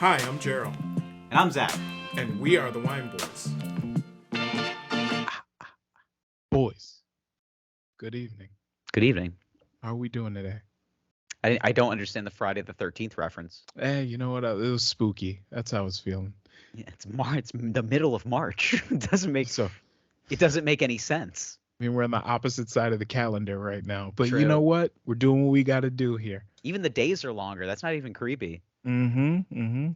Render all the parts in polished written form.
Hi, I'm Gerald. And I'm Zach. And we are the Wine Boys. Boys, good evening. Good evening. How are we doing today? I don't understand the Friday the 13th reference. You know what? It was spooky. That's how I was feeling. Yeah, it's the middle of March. It doesn't make any sense. I mean, we're on the opposite side of the calendar right now. But True. You know what? We're doing what we got to do here. Even the days are longer. That's not even creepy. Mm-hmm.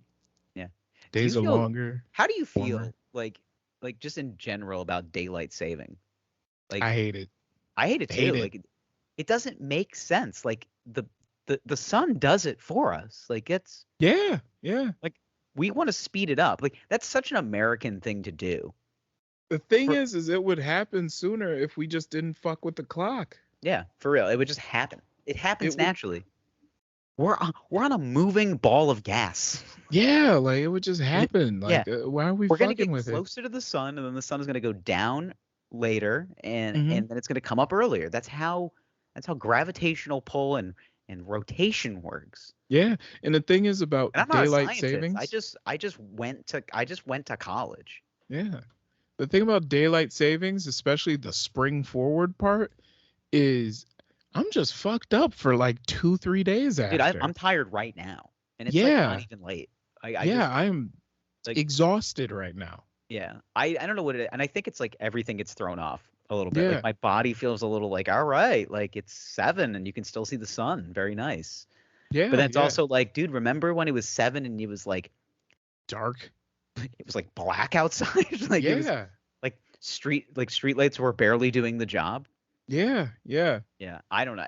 Yeah. Days are longer. How do you feel warmer. like just in general about daylight saving? Like I hate it. I hate it too. Like it doesn't make sense. Like the sun does it for us. Like it's Yeah. Like we want to speed it up. Like that's such an American thing to do. The thing is it would happen sooner if we just didn't fuck with the clock. Yeah, for real. It would just happen. It happens naturally. We're on a moving ball of gas. Yeah, like it would just happen. Like, why are we We're fucking gonna with get closer to the sun, and then the sun is gonna go down later, and then it's gonna come up earlier. That's how gravitational pull and rotation works. Yeah, and the thing is about daylight savings. I just went to college. Yeah. The thing about daylight savings, especially the spring forward part, is I'm just fucked up for like 2-3 days after. Dude, I'm tired right now, and it's like not even late. I'm exhausted right now. Yeah, I don't know what it is, and I think it's like everything gets thrown off a little bit. Yeah. Like my body feels a little like, all right, like it's 7 and you can still see the sun. Very nice. Yeah. But that's also like, dude, remember when it was 7 and it was like dark? It was like black outside. Like yeah. It was, street lights were barely doing the job. Yeah. I don't know.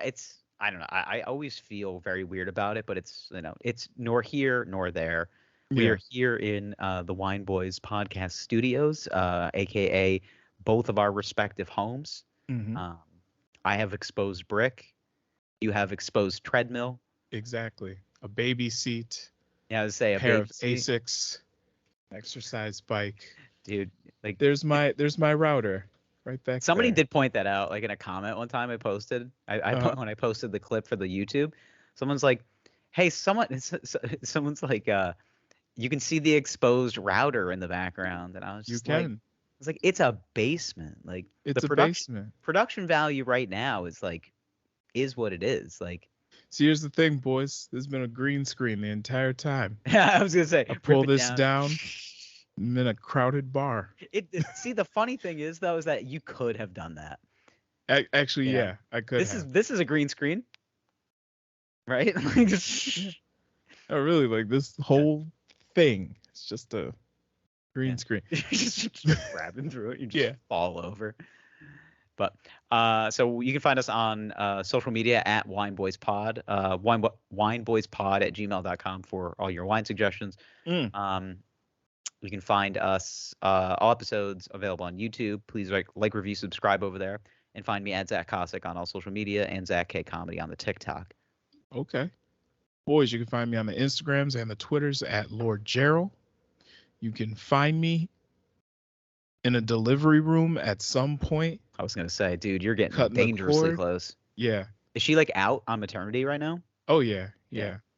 I always feel very weird about it, but it's it's nor here nor there. We are here in the Wine Boys podcast studios, aka both of our respective homes. Mm-hmm. I have exposed brick. You have exposed treadmill. Exactly. A baby seat. Yeah, I would say a pair baby of seat. Asics exercise bike. Dude, like there's my router right back somebody there. did point that out, like in a comment one time I posted. When I posted the clip for the YouTube, someone's like, "Hey, someone's like, you can see the exposed router in the background," and I was just like, it's a basement. Like it's the basement. Production value right now is what it is. Like, see, here's the thing, boys. There's been a green screen the entire time. I was gonna say, I pull this down. I'm in a crowded bar. See, the funny thing is though, is that you could have done that. Actually, yeah, I could. This is a green screen, right? Oh, really? Like this whole thing? It's just a green screen. just grabbing through it, you just fall over. But so you can find us on social media at WineBoysPod, WineBoysPod@gmail.com for all your wine suggestions. You can find us all episodes available on YouTube. Please like, review, subscribe over there, and find me at Zach Kosick on all social media and Zach K Comedy on the TikTok. Okay. Boys, you can find me on the Instagrams and the Twitters at Lord Gerald. You can find me in a delivery room at some point. I was gonna say, dude, you're getting dangerously close. Yeah. Is she like out on maternity right now? Oh yeah.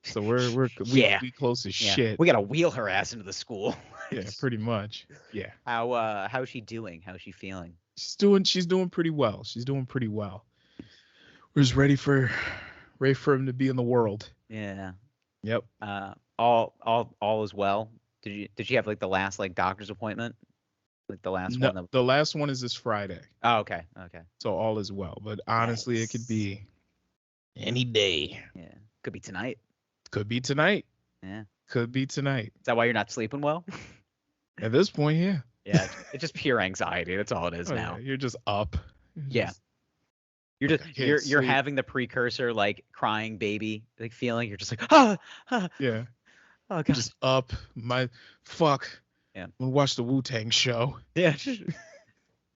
So we close as shit. We gotta wheel her ass into the school. Yeah, pretty much. Yeah. How's she doing? How's she feeling? She's doing pretty well. We're just ready for him to be in the world. Yeah. Yep. All is well. Did she have like the last like doctor's appointment? Like the last one? The last one is this Friday. Oh, okay. So all is well. But honestly, It could be any day. Yeah. Could be tonight. Yeah. Could be tonight. Is that why you're not sleeping well? At this point, yeah. Yeah. It's just pure anxiety. That's all it is now. Yeah. You're just up. You're having the precursor like crying baby like feeling. You're just like yeah. Oh god. Just up. Fuck. Yeah. I'm gonna watch the Wu-Tang show. Yeah.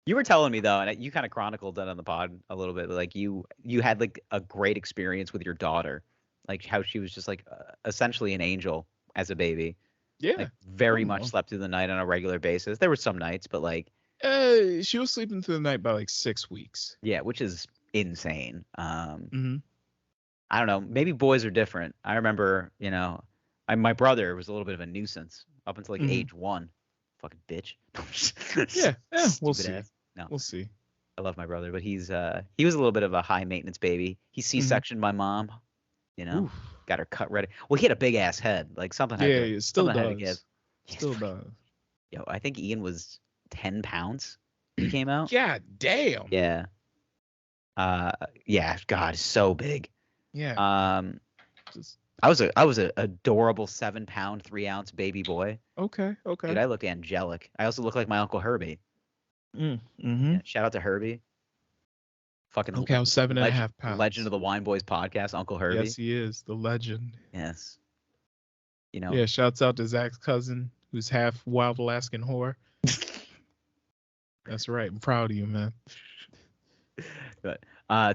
You were telling me though, and you kind of chronicled that on the pod a little bit. Like you had like a great experience with your daughter, like how she was just like essentially an angel as a baby. Yeah. Like, very much slept through the night on a regular basis. There were some nights, but like. She was sleeping through the night by like 6 weeks. Yeah, which is insane. Mm-hmm. I don't know. Maybe boys are different. I remember, My brother was a little bit of a nuisance up until like Mhm. age 1. Fucking bitch. Yeah, we'll Stupid see. ass. No, We'll see. I love my brother, but he was a little bit of a high maintenance baby. He C-sectioned my mom, you know, Oof. got her cut ready. Well, he had a big ass head. Like something had Yeah, to it still something had to give. does. Still does. Yo, I think Ian was 10 pounds when he came out. God damn. Yeah. Yeah, God, so big. Yeah. Just I was a adorable 7-pound, 3-ounce baby boy. Okay. Dude, I look angelic. I also look like my Uncle Herbie. Mm-hmm. Yeah, shout out to Herbie. Fucking Okay, I was 7.5 pounds. Legend of the Wine Boys podcast, Uncle Herbie. Yes, he is the legend. Yes. You know. Yeah, shouts out to Zach's cousin, who's half wild Alaskan whore. That's right. I'm proud of you, man. But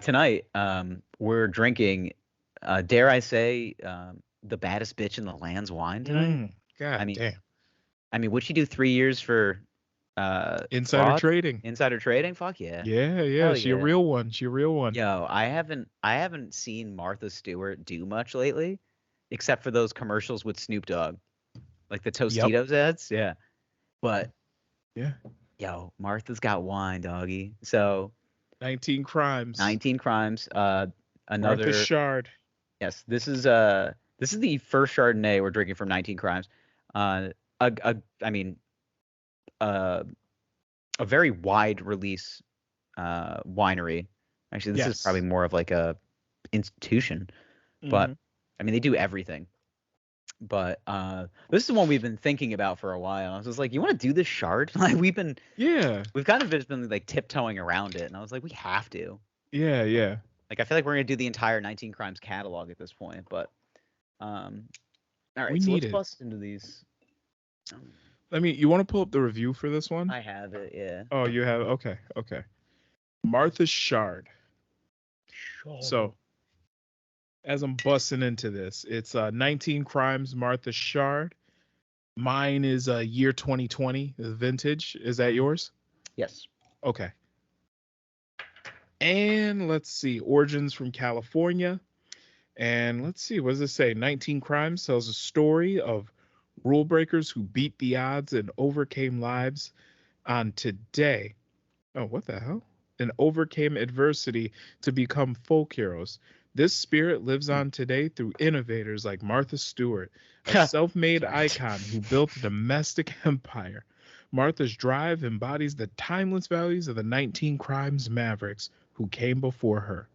tonight, we're drinking, dare I say, the baddest bitch in the land's wine tonight. God damn. I mean, would she do 3 years for Insider fraud? trading? Insider trading? Fuck yeah. Yeah. Hell She yeah. a real one. Yo, I haven't seen Martha Stewart do much lately, except for those commercials with Snoop Dogg, like the Tostitos ads. Yeah, but yeah. Yo, Martha's got wine, doggy. So 19 crimes. 19 crimes. Another Martha Shard. Yes, this is the first Chardonnay we're drinking from 19 Crimes. A very wide release winery. Actually, this is probably more of like a institution, but I mean they do everything. But this is the one we've been thinking about for a while. I was just like, you want to do this Chard? Like we've kind of just been like tiptoeing around it, and I was like, we have to. Yeah. Like I feel like we're gonna do the entire 19 Crimes catalog at this point, but all right, so let's bust into these. You want to pull up the review for this one? I have it, yeah. Oh, you have it? Okay. Martha Shard. So as I'm busting into this, it's 19 Crimes Martha Shard. Mine is year 2020, the vintage. Is that yours? Yes. Okay. And let's see, origins from California. And let's see, what does it say? 19 Crimes tells a story of rule breakers who beat the odds and overcame lives on today. Oh, what the hell? And overcame adversity to become folk heroes. This spirit lives on today through innovators like Martha Stewart, a self-made icon who built a domestic empire. Martha's drive embodies the timeless values of the 19 Crimes Mavericks who came before her.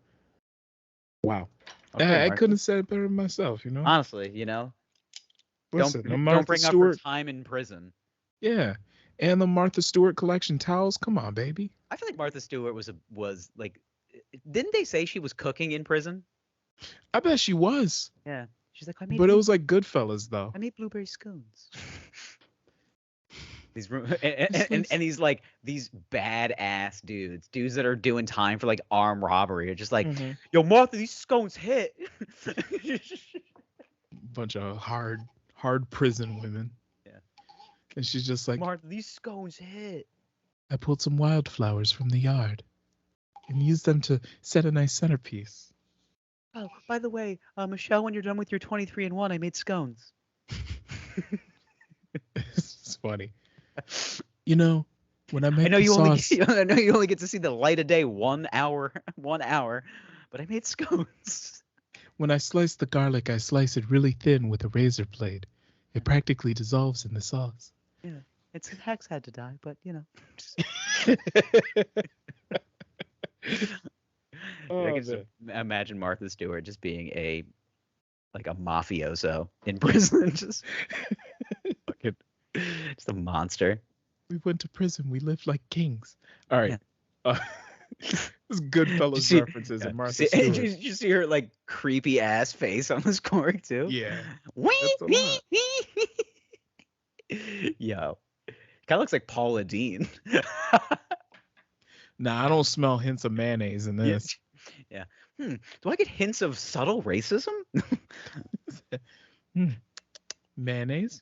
Wow. Okay, I couldn't have said it better myself, Honestly, Listen, don't bring up her time in prison. Yeah. And the Martha Stewart collection towels. Come on, baby. I feel like Martha Stewart was like, didn't they say she was cooking in prison? I bet she was. Yeah. She's like, but it was like Goodfellas, though. I made blueberry scones. And these like these badass dudes that are doing time for like armed robbery are just like, yo, Martha, these scones hit. Bunch of hard prison women. Yeah. And she's just like, Martha, these scones hit. I pulled some wildflowers from the yard and used them to set a nice centerpiece. Oh, by the way, Michelle, when you're done with your 23-and-1, I made scones. It's funny. When I make I know you only get to see the light of day 1 hour, but I made scones. When I slice the garlic, I slice it really thin with a razor blade. It practically dissolves in the sauce. Yeah, it's Hex had to die, but I can just imagine Martha Stewart just being a mafioso in prison, just a monster. We went to prison. We lived like kings. All right. Yeah. This Goodfellas references and Martha Stewart. Did you see her like creepy ass face on this cork too? Yeah. Yo, kind of looks like Paula Dean. Nah, I don't smell hints of mayonnaise in this. Yeah. Do I get hints of subtle racism? Mayonnaise,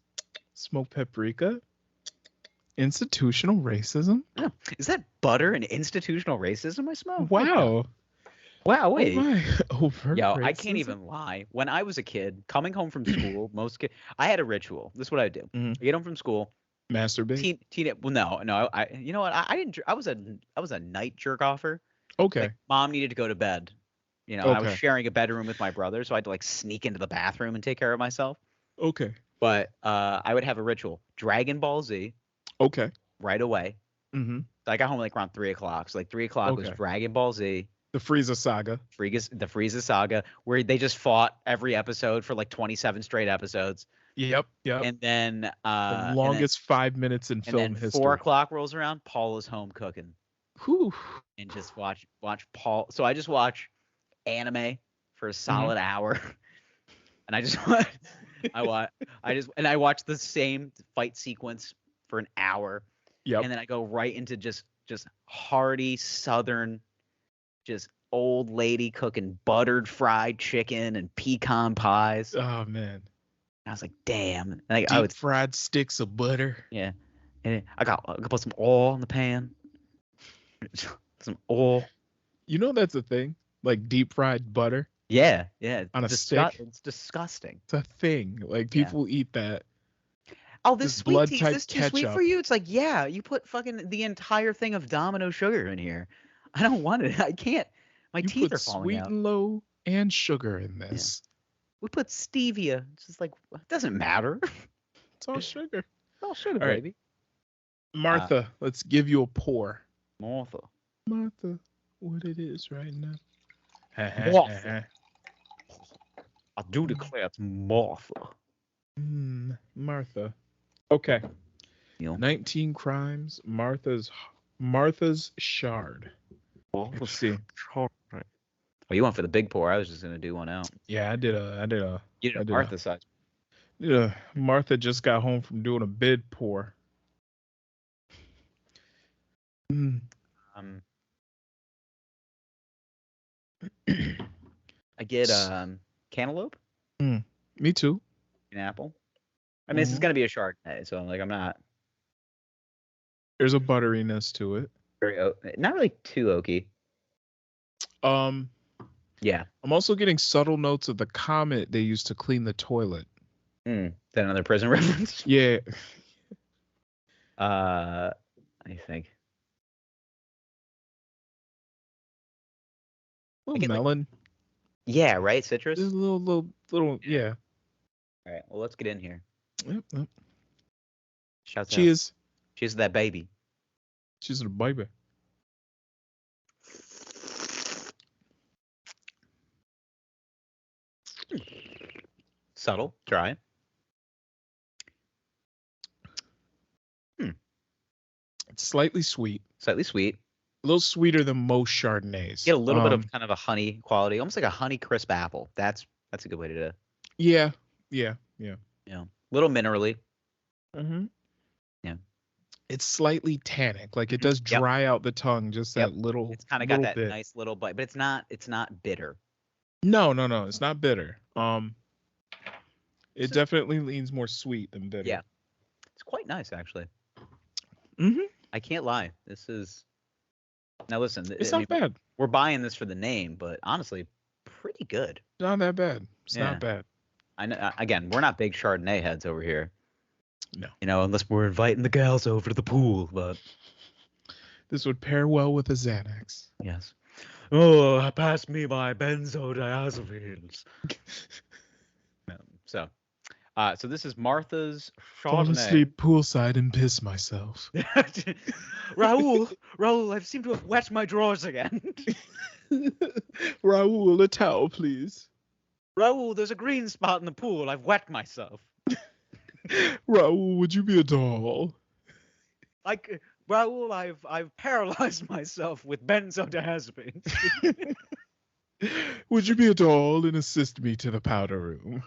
smoked paprika, institutional racism. Oh, is that butter and institutional racism I smell? Wow. Wow, Oh wait. my. Overt Yo, I racism? can't even lie. When I was a kid, coming home from school, I had a ritual. This is what I do. Mhm. I get home from school. Masturbate. Well, no. You know what? I didn't. I was a night jerk offer. Okay. Like, mom needed to go to bed. And I was Okay. sharing a bedroom with my brother, so I had to like sneak into the bathroom and take care of myself. Okay. But I would have a ritual. Dragon Ball Z Okay. right away. Mm-hmm. So I got home like around 3 o'clock. So like 3 o'clock was Okay. Dragon Ball Z. The Frieza saga. The Frieza saga, where they just fought every episode for like 27 straight episodes. Yep. And then The longest 5 minutes in and film then history. 4 o'clock rolls around, Paul is home cooking. Whew. And just watch Paul. So I just watch anime for a solid hour. And I watch the same fight sequence for an hour. Yep. And then I go right into just hearty southern, just old lady cooking buttered fried chicken and pecan pies. Oh man. I was like, damn. And Deep fried sticks of butter. Yeah. And I got put some oil in the pan. Some oil. You know that's a thing? Like deep fried butter? Yeah. On a stick? It's disgusting. It's a thing. Like people eat that. Oh, this Just sweet blood tea, is type this too sweet ketchup. for you? It's like, yeah, you put fucking the entire thing of Domino sugar in here. I don't want it. I can't. My You teeth put are falling sweet out. and low and sugar in this. We put stevia. It's just like, it doesn't matter. It's all sugar. It's all sugar, All right. baby. Martha, let's give you a pour. Martha. Martha, what it is right now. Martha. I do declare it's Martha. Martha. Okay. You know, 19 crimes. Martha's shard. Let's see. Oh, you went for the big pour. I was just gonna do one out. Yeah, I did a You did Martha size. Martha just got home from doing a bid pour. I get cantaloupe. Me too. An apple. I mean, this is gonna be a Chardonnay, so I'm not There's a butteriness to it. not really too oaky. Yeah. I'm also getting subtle notes of the comet they used to clean the toilet. Is that another prison reference? Yeah. I think. Melon. Yeah, right. Citrus. Just a little. Yeah. All right. Well, let's get in here. Yep. Shouts out. Cheers. Cheers to that baby. Cheers to the baby. Subtle. Dry. It's slightly sweet. Slightly sweet. A little sweeter than most Chardonnays. Get a little bit of kind of a honey quality, almost like a honey crisp apple. That's a good way to do it. Yeah. Little minerally. Mm-hmm. Yeah. It's slightly tannic, like it does dry out the tongue, just that little. It's kind of got that bit. nice little bite, but it's not bitter. No, it's not bitter. It definitely leans more sweet than bitter. Yeah, it's quite nice actually. Mm-hmm. I can't lie. This is now listen. It's not bad. We're buying this for the name, but honestly, pretty good. Not that bad. It's not bad. I know. Again, we're not big Chardonnay heads over here. No. Unless we're inviting the gals over to the pool, but this would pair well with a Xanax. Yes. Oh, pass me my benzodiazepines. So this is Martha's Chardonnay. Fall asleep poolside and piss myself. Raul, I seem to have wet my drawers again. Raul, a towel, please. Raul, there's a green spot in the pool. I've wet myself. Raul, would you be a doll? Raul, I've paralyzed myself with benzodiazepines. Would you be a doll and assist me to the powder room?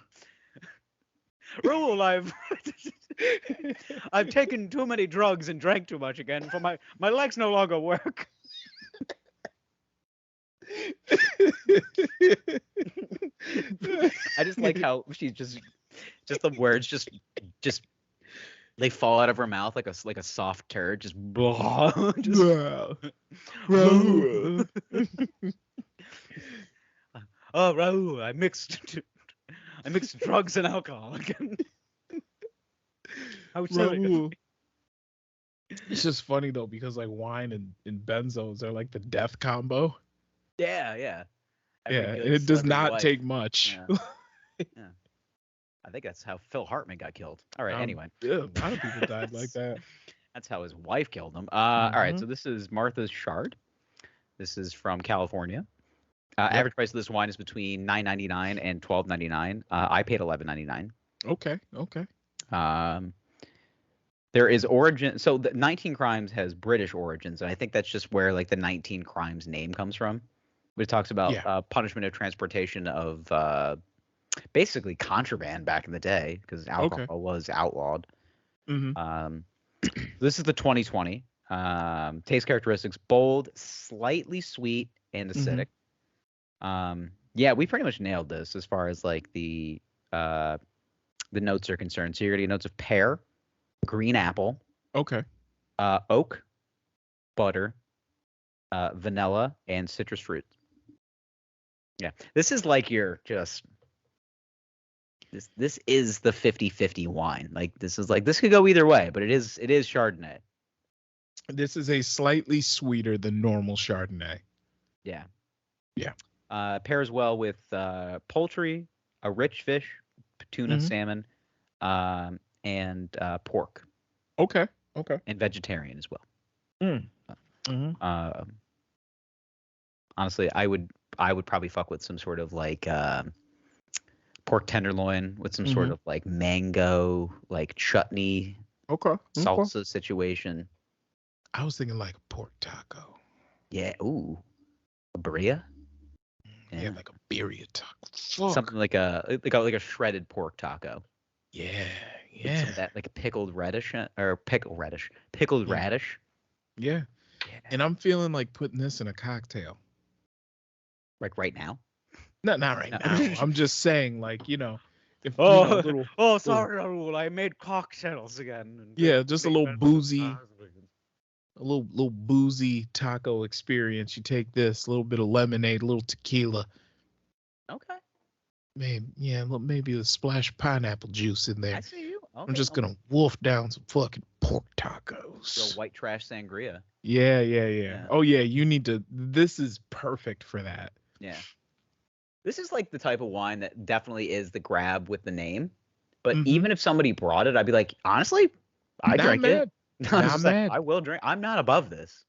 Raul, I've taken too many drugs and drank too much again. For my legs no longer work. I just like how she just the words just they fall out of her mouth like a soft turd. Just blah. oh, Raul, I mixed drugs and alcohol again. I was telling you. Raul. It's just funny though because like wine and benzos are like the death combo. Yeah. Yeah, Every good and it does celebrity not wife. take much. Yeah. I think that's how Phil Hartman got killed. All right, anyway. Yeah, a lot of people died like that. That's how his wife killed him. All right, so this is Martha's Chard. This is from California. Average price of this wine is between $9.99 and $12.99. I paid $11.99. Okay. There is origin. So the 19 Crimes has British origins, and I think that's just where like the 19 Crimes name comes from. But it talks about punishment of transportation of basically contraband back in the day because alcohol was outlawed. This is the 2020. Taste characteristics: bold, slightly sweet, and acidic. Yeah, we pretty much nailed this as far as like the notes are concerned. So you're gonna get notes of pear, green apple, oak, butter, vanilla, and citrus fruit. Yeah, this is like your just this is the 50-50 wine. Like this could go either way, but it is Chardonnay. This is a slightly sweeter than normal Chardonnay. Yeah. Yeah. Pairs well with poultry, a rich fish, tuna, salmon, and pork. Okay. And vegetarian as well. Honestly, I would probably fuck with some sort of like pork tenderloin with some sort of like mango, like chutney, salsa situation. I was thinking like a pork taco. Yeah. Ooh. A birria. Yeah, like a birria taco. Fuck. Something like a shredded pork taco. Yeah. Some of that, like a pickled radish. Yeah. And I'm feeling like putting this in a cocktail. Like right now? Not right now. I'm just saying, like, you know, if sorry, Raul, I made cocktails again. Yeah, just a little boozy taco experience. You take this, a little bit of lemonade, a little tequila. Okay. Maybe a splash of pineapple juice in there. I see you. Okay, I'm just gonna wolf down some fucking pork tacos. Real white trash sangria. Yeah. Oh yeah, you need to. This is perfect for that. Yeah. This is like the type of wine that definitely is the grab with the name. But even if somebody brought it, I'd be like, honestly, I drink it. Not mad. I will drink. I'm not above this.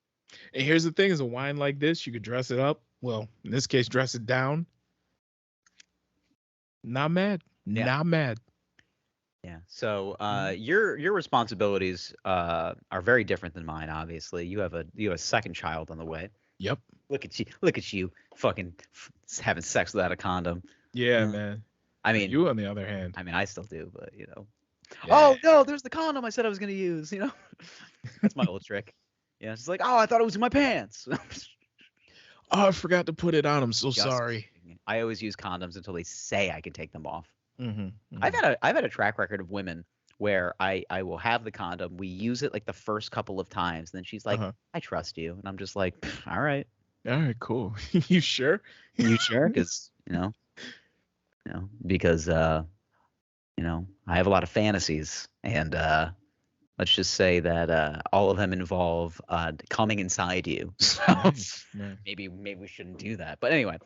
And here's the thing: is a wine like this, you could dress it up. Well, in this case, dress it down. Not mad. Yeah. Not mad. Yeah. So your responsibilities are very different than mine. Obviously, you have a second child on the way. Yep. Look at you, fucking having sex without a condom. Yeah, man. I mean, you on the other hand. I mean, I still do, but you know. Yeah. Oh no, there's the condom I said I was gonna use. You know, that's my old trick. Yeah, it's like, oh, I thought it was in my pants. Oh, I forgot to put it on. I'm so sorry. I always use condoms until they say I can take them off. I've had a track record of women where I will have the condom. We use it like the first couple of times, and then she's like, I trust you, and I'm just like, all right. All right, cool. You sure? You sure? Because because I have a lot of fantasies, and let's just say that all of them involve coming inside you. So Nice. maybe we shouldn't do that. But anyway,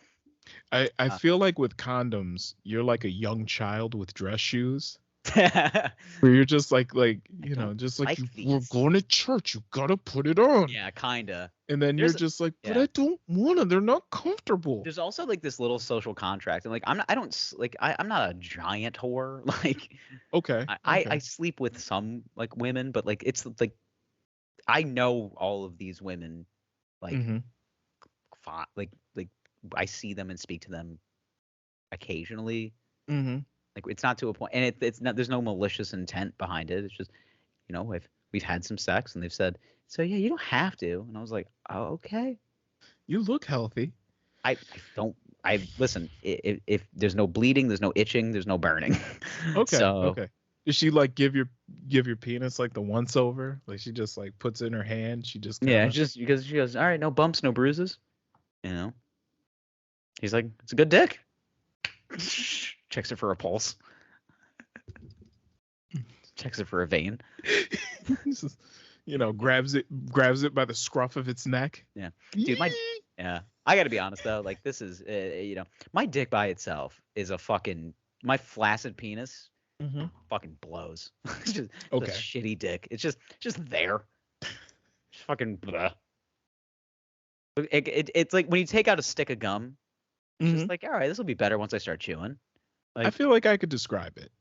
I feel like with condoms, you're like a young child with dress shoes. Where you're just like just like we're going to church, you gotta put it on. Yeah, kinda. And then you're just like, but I don't wanna. They're not comfortable. There's also like this little social contract, and like I'm not a giant whore. Like, okay. I sleep with some like women, but like it's like I know all of these women, like, like I see them and speak to them occasionally. Like it's not to a point, and it's not. There's no malicious intent behind it. It's just, we've had some sex, and they've said, so yeah, you don't have to. And I was like, oh, okay. You look healthy. I don't. I listen. If there's no bleeding, there's no itching, there's no burning. Okay. So, okay. Does she like give your penis like the once over? Like she just like puts it in her hand. She just just because she goes, all right, no bumps, no bruises. He's like, it's a good dick. Checks it for a pulse. Checks it for a vein. Just, grabs it by the scruff of its neck. Yeah, dude, I got to be honest though. Like this is, my dick by itself is my flaccid penis. Mm-hmm. Fucking blows. It's just Okay. a shitty dick. It's just there. Just fucking. Bleh. It's like when you take out a stick of gum. It's just like, all right, this will be better once I start chewing. Like, I feel like I could describe it.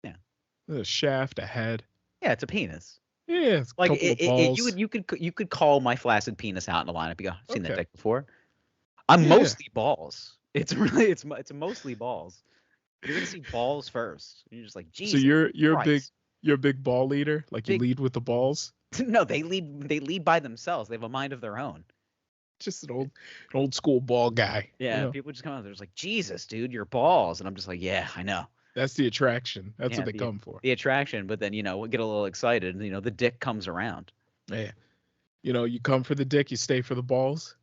Yeah. A shaft, a head. Yeah, it's a penis. Yeah, it's a Like couple of balls. you could call my flaccid penis out in a lineup. I've seen that Okay. dick before. I'm Yeah. mostly balls. It's mostly balls. You're gonna see balls first. You're just like, Jesus. So you're Christ. a big ball leader. Like you lead with the balls. No, they lead by themselves. They have a mind of their own. Just an old school ball guy. Yeah, people just come out. They're just like, Jesus, dude, your balls, and I'm just like, yeah, I know. That's the attraction. That's Yeah, what they come for. The attraction, but then we'll get a little excited, and the dick comes around. Yeah. You come for the dick, you stay for the balls.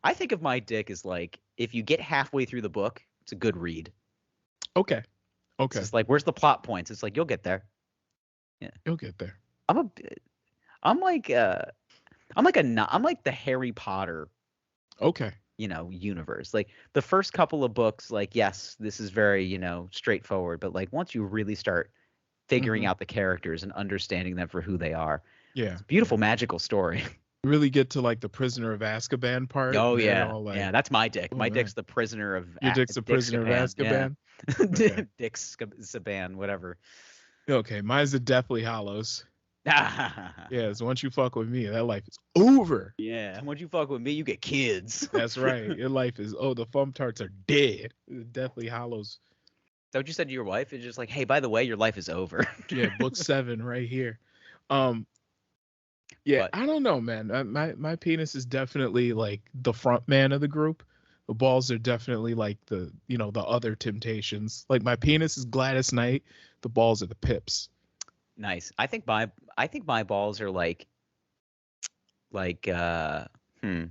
I think of my dick as like, if you get halfway through the book, it's a good read. Okay. It's just like, where's the plot points? It's like, you'll get there. Yeah. You'll get there. I'm like the Harry Potter, Okay. universe. Like the first couple of books, like, yes, this is very, straightforward, but like once you really start figuring out the characters and understanding them for who they are, yeah, it's a beautiful, magical story. You really get to like the Prisoner of Azkaban part. Oh and yeah, all like, yeah, that's my dick. My man. dick's the prisoner of. Your dick's the prisoner of Azkaban. Yeah. Okay. Dick Saban, whatever. Okay, mine's the Deathly Hallows. Yeah, Yeah, so once you fuck with me, that life is over. and once you fuck with me, you get kids. That's right. Your life is the Fum Tarts are dead. The Deathly Hallows. Is that what you said to your wife? It's just like, hey, by the way, your life is over. Yeah, book 7 right here. Yeah, But- I don't know, man. My penis is definitely like the front man of the group. The balls are definitely like the the other Temptations. Like my penis is Gladys Knight. The balls are the Pips. Nice. I think my balls are like I'm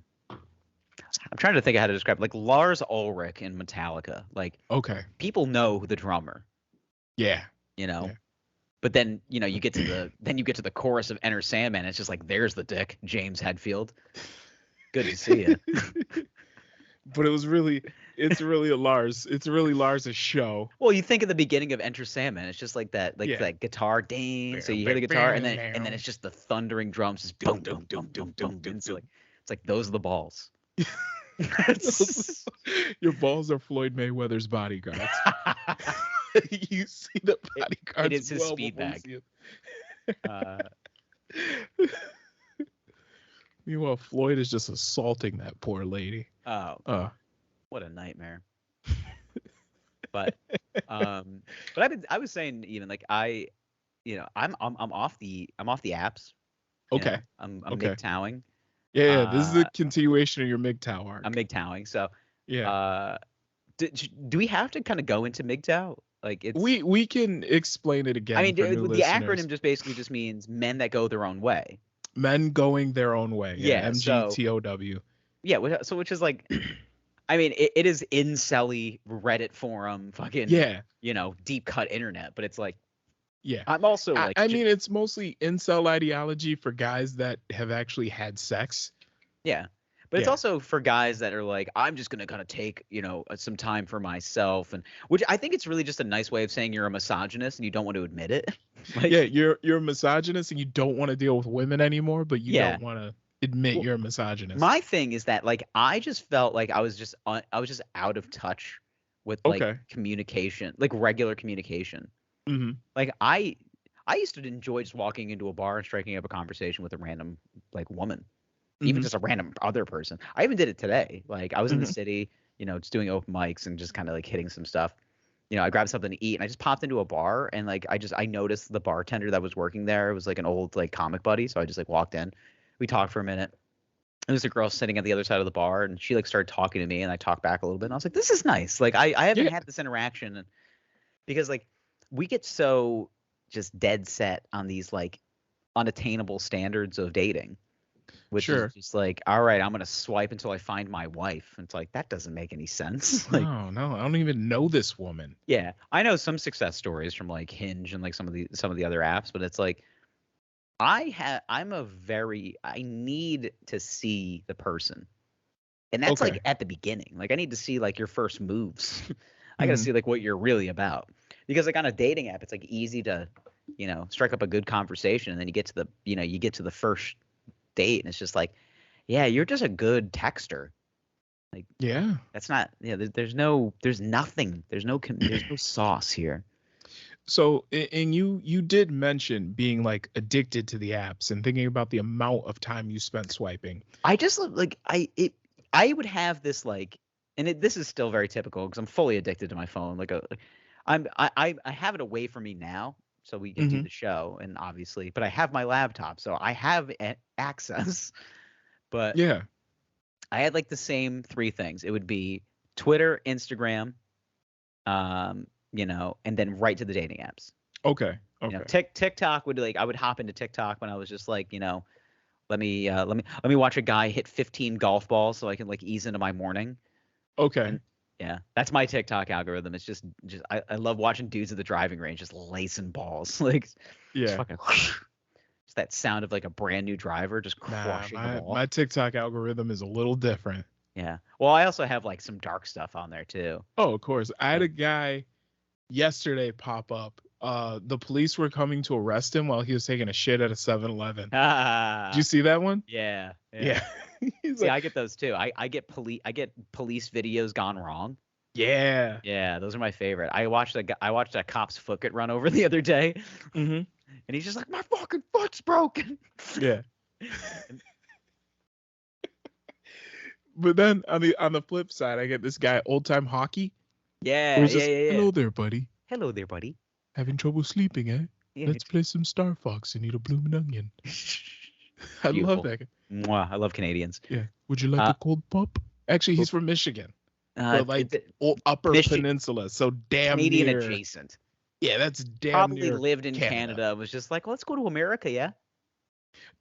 trying to think of how to describe it. Like Lars Ulrich in Metallica. Like Okay. people know the drummer, Yeah. Yeah. But then, you get to the chorus of Enter Sandman. It's just like, there's the dick, James Hetfield. Good to see you. But it's really a Lars. It's really Lars' show. Well, you think of the beginning of Enter Sandman. It's just like that, that guitar ding. So you hear the guitar, and then it's just the thundering drums, just boom, boom, boom, boom, boom, boom. It's like those are the balls. Your balls are Floyd Mayweather's bodyguards. You see the bodyguards. It is his speed bag. Meanwhile, Floyd is just assaulting that poor lady. Oh, what a nightmare. But I was saying, even like I'm off the apps. Okay. I'm Okay. MGTOWing. Yeah, this is the continuation of your MGTOW arc. I'm MGTOWing. So yeah. Do we have to kind of go into MGTOW? Like it's we can explain it again. I mean, for the new listeners. acronym just basically means men that go their own way. Men going their own way. Yeah, MGTOW. Yeah, so which is like, I mean, it is incelly Reddit forum, fucking deep cut internet, but it's like, yeah, I'm also like, I mean, it's mostly incel ideology for guys that have actually had sex. Yeah. But it's also for guys that are like, I'm just going to kind of take, some time for myself. And which I think it's really just a nice way of saying you're a misogynist and you don't want to admit it. Like, yeah, you're a misogynist and you don't want to deal with women anymore, but you don't want to admit you're a misogynist. My thing is that like I just felt like I was just out of touch with like communication, like regular communication. Mm-hmm. Like I used to enjoy just walking into a bar and striking up a conversation with a random like woman. Even just a random other person. I even did it today. Like I was in the city, just doing open mics and just kind of like hitting some stuff. I grabbed something to eat and I just popped into a bar and like I noticed the bartender that was working there. It was like an old like comic buddy. So I just like walked in. We talked for a minute. And there's a girl sitting at the other side of the bar and she like started talking to me and I talked back a little bit and I was like, this is nice. Like I haven't had this interaction and because like we get so just dead set on these like unattainable standards of dating. which Sure. is just like, all right, I'm gonna swipe until I find my wife. And it's like that doesn't make any sense. Like, No, I don't even know this woman. yeah, I know some success stories from like Hinge and like some of the other apps, but it's like I need to see the person. And that's Okay. like at the beginning. Like I need to see like your first moves. I got to Mhm. see like what you're really about. Because like on a dating app, it's like easy to, strike up a good conversation, and then you get to the first date, and it's just like, yeah, you're just a good texter. Like Yeah. that's not, there's nothing. There's no sauce here. So, and you did mention being like addicted to the apps and thinking about the amount of time you spent swiping. I just like I would have this like, and this is still very typical because I'm fully addicted to my phone. Like I have it away from me now, so we can do Mhm. the show, and obviously, but I have my laptop, so I have access. But Yeah. I had like the same three things. It would be Twitter, Instagram, and then right to the dating apps. Okay. You know, Okay. TikTok would I would hop into TikTok when I was just like, let me watch a guy hit 15 golf balls so I can like ease into my morning. Okay. And yeah, that's my TikTok algorithm. It's just I love watching dudes at the driving range just lacing balls. Like just Yeah. fucking just that sound of like a brand new driver just Nah, crushing the ball. my TikTok algorithm is a little different. Yeah. Well, I also have like some dark stuff on there too. Oh, of course. I had a guy yesterday pop up. The police were coming to arrest him while he was taking a shit at a 7-Eleven. Did you see that one? Yeah. Yeah. He's See, like, I get those too. I get police videos gone wrong. yeah. Yeah, those are my favorite. I watched a cop's foot get run over the other day, Mhm. and he's just like, my fucking foot's broken. Yeah. But then on the flip side, I get this guy old time hockey. Yeah, Where he's yeah, just, yeah, yeah. hello there, buddy. Hello there, buddy. Having trouble sleeping, eh? Yeah, Let's play some Star Fox and eat a bloomin' onion. I love beautiful. that guy. Mwah, I love Canadians. Yeah. Would you like a cold pop? Actually, he's from Michigan. But like upper peninsula, so damn Canadian near. adjacent. Yeah, that's damn Probably near lived in Canada. Was just like, let's go to America, yeah.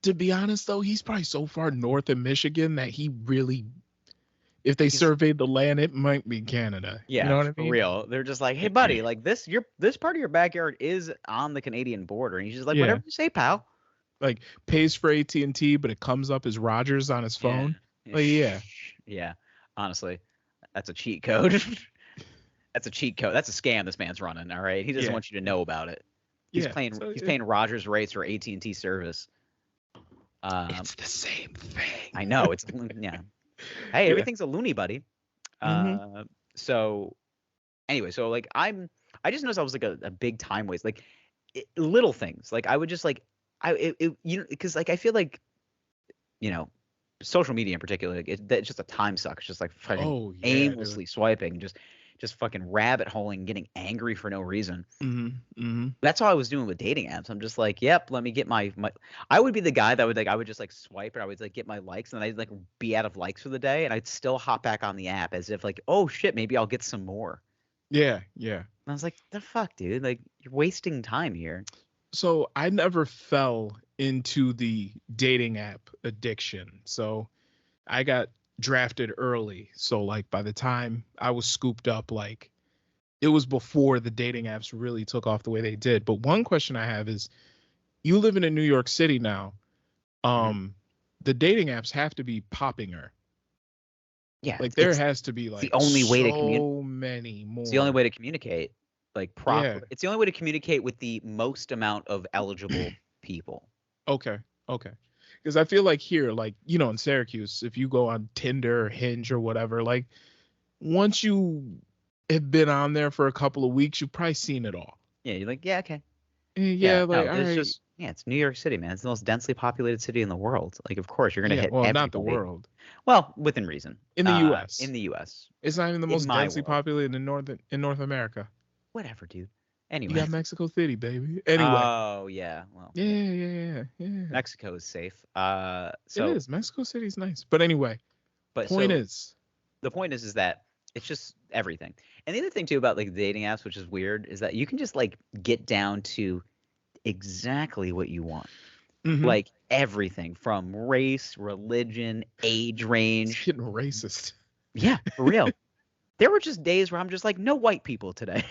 To be honest, though, he's probably so far north of Michigan that he really, if they surveyed the land, it might be Canada. Yeah, you know what I for mean? real. They're just like, hey, buddy, like this part of your backyard is on the Canadian border, and he's just like, whatever you say, pal. Like pays for AT&T, but it comes up as Rodgers on his phone. Yeah. Like, yeah. Yeah. Honestly, that's a cheat code. That's a cheat code. That's a scam this man's running. All right, he doesn't want you to know about it. He's paying Rogers rates for AT&T service. It's the same thing. I know. It's yeah. Hey, everything's a loony, buddy. So anyway, so like I just noticed I was like a big time waste. Like little things. Like I would just like because like I feel like social media in particular, like it's just a time suck. It's just like fucking aimlessly swiping, just fucking rabbit holing, getting angry for no reason. That's all I was doing with dating apps. I'm just like, yep, let me get my. I would be the guy that would I would just like swipe, and I would like get my likes, and I'd like be out of likes for the day, and I'd still hop back on the app as if like, oh shit, maybe I'll get some more. Yeah. And I was like, the fuck, dude, like you're wasting time here. So I never fell into the dating app addiction. So I got drafted early. So like by the time I was scooped up, like it was before the dating apps really took off the way they did. But one question I have is, you live in New York City now. The dating apps have to be poppinger. Yeah. Like there has to be like the only way to so many more. It's the only way to communicate. Like proper. Yeah. It's the only way to communicate with the most amount of eligible people. Okay. Because I feel like here, like, in Syracuse, if you go on Tinder or Hinge or whatever, like once you have been on there for a couple of weeks, you've probably seen it all. Yeah, you're like, yeah, okay. Yeah, like no, it's just it's New York City, man. It's the most densely populated city in the world. Like, of course, you're gonna hit. Well, not the world. Well, within reason. In the U.S. In the U.S. It's not even the most densely populated in North America. Whatever, dude. Anyway. You got Mexico City, baby. Anyway. Oh yeah. Well. Yeah. Mexico is safe. So it is. Mexico City's nice. But anyway. The point is that it's just everything. And the other thing too about like dating apps, which is weird, is that you can just like get down to exactly what you want. Mhm. Like everything from race, religion, age It's range. getting racist. Yeah, for real. There were just days where I'm just like, no white people today.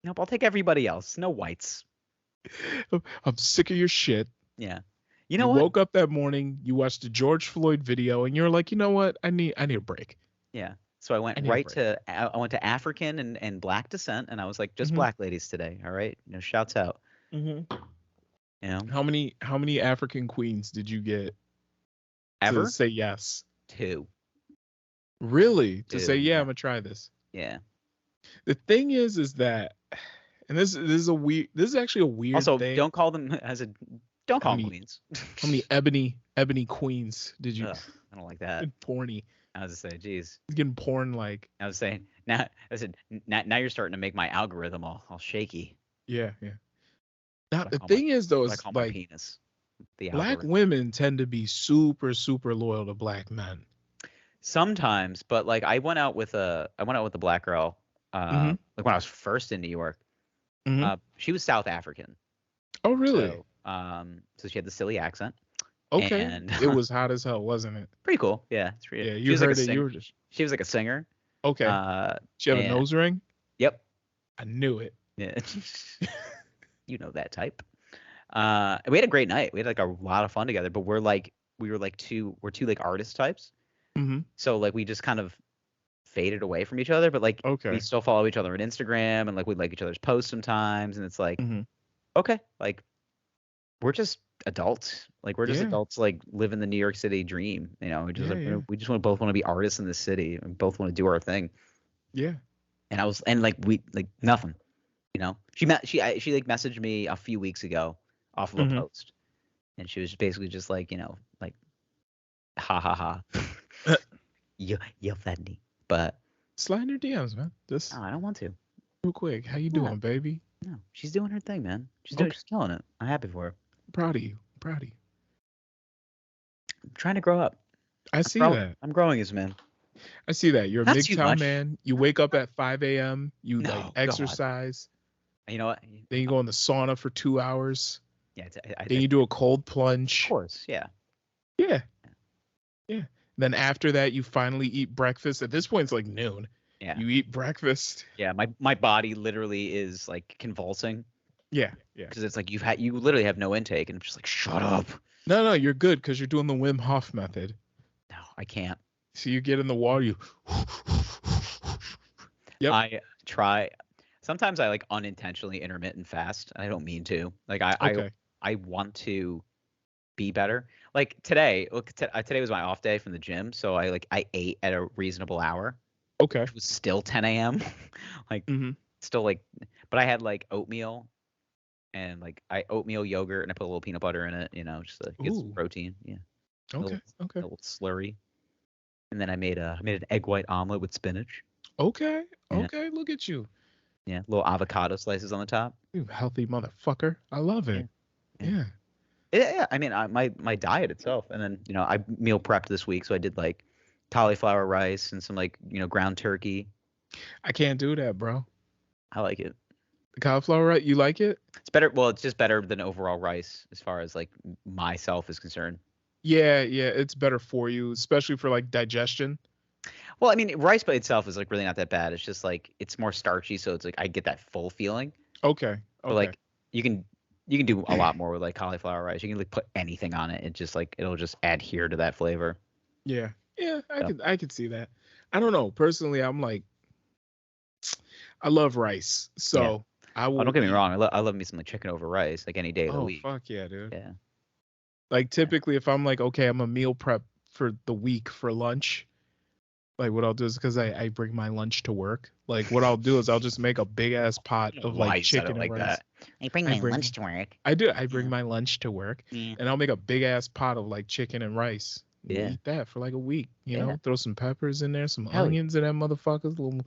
Nope, I'll take everybody else. No whites. I'm sick of your shit. Yeah. You You know what? woke up that morning, you watched the George Floyd video, and you're like, you know what? I need a break. Yeah. So I went I need a right break. to I went to African and black descent, and I was like, just Mhm. black ladies today. All right. Shouts out. Mhm. You know, How many African queens did you get to ever say yes? two. Really? To say, Two. yeah, Yeah. I'm gonna try this. Yeah. The thing is that, and this is actually a weird Also, thing. don't How call them many queens. how many ebony queens did you Ugh, I don't like that. porny? I was just saying, geez. He's getting porn like. I was saying now. I said now you're starting to make my algorithm all shaky. Yeah, yeah. Now What I the call my thing is though what I is call my like penis. The black algorithm. women tend to be super super loyal to black men. Sometimes, but like I went out with a black girl. Mm-hmm. Like when I was first in New York. Mm-hmm. She was South African. Oh really? So she had the silly accent, Okay. and It was hot as hell, wasn't it? pretty cool. Yeah, Yeah, she you was like a heard it. You singer. were just She was like a singer. okay. Uh, She have a and nose ring? yep, I knew it. yeah, you know that type. And we had a great night. We had like a lot of fun together. But we're two like artist types. Mm-hmm. So like we just kind of faded away from each other. But like we Okay. still follow each other on Instagram, and like we like each other's posts sometimes. And it's like Mm-hmm. okay, like we're just adults. Like we're just Yeah. adults, like living the New York City dream. We just Yeah, yeah. we just both want to be artists in this city, and both want to do our thing. Yeah. And like we like nothing. She like messaged me a few weeks ago off of a Mm-hmm. post, and she was basically just like like ha ha ha, you're funny, but Slide in your DMs, man. Just no, I don't want to. real quick. How you No, doing, baby? no, she's doing her thing, man. She's Okay. killing it. I'm happy for her. Proud of you. Proud of you. I'm trying to grow up. I see that. I'm growing as a man. I see that. You're a Not too MGTOW much. man. You wake up at 5 a.m. You No, like God. exercise. You know what? Then you go in the sauna for 2 hours. Yeah, Then you do a cold of plunge. course, yeah. Yeah. Yeah. Then after that, you finally eat breakfast. At this point, it's like noon. Yeah. You eat breakfast. Yeah, my body literally is like convulsing Yeah. Yeah. because it's like you literally have no intake, and I'm just like, shut up. No, you're good because you're doing the Wim Hof method. No, I can't. So you get in the water, you. Yep. I try. Sometimes I like unintentionally intermittent fast. I don't mean to. Like Okay. I want to be better. Like today, today was my off day from the gym, so I ate at a reasonable hour. Okay. It was still 10 a.m. like Mm-hmm. still like, but I had like oatmeal and like oatmeal yogurt, and I put a little peanut butter in it, just to get some Ooh. protein. Yeah. Okay. A Okay. little slurry. And then I made an egg white omelet with spinach. Okay. Yeah. Okay. Look at you. Yeah. Little avocado slices on the top. You healthy motherfucker. I love it. Yeah. Yeah. Yeah. I mean, my diet itself. And then, I meal prepped this week. So I did like cauliflower rice and some like, ground turkey. I can't do that, bro. I like it. The cauliflower, right? You like it? It's better. Well, it's just better than overall rice as far as like myself is concerned. Yeah. Yeah. It's better for you, especially for like digestion. Well, I mean, rice by itself is like really not that bad. It's just like it's more starchy, so it's like I get that full feeling. Okay. But like you can do a lot more with like cauliflower rice. You can like put anything on it. It just like it'll just adhere to that flavor. Yeah. Yeah. I could see that. I don't know. Personally, I'm like, I love rice. So I will. Oh, don't get me wrong. I love me some like chicken over rice like any day of the Oh, week. fuck yeah, dude. Yeah. Like typically if I'm like, okay, I'm a meal prep for the week for lunch, like what I'll do is because I bring my lunch to work. Like what I'll do is I'll just make a big ass pot of Why like you said it chicken like and rice. that? I bring I my bring- lunch to work. I do. I bring my lunch to work Yeah. and I'll make a big ass pot of like chicken and rice. And Yeah. Eat that for like a week. You Yeah. know, throw some peppers in there, some Hell yeah. onions in that motherfuckers, little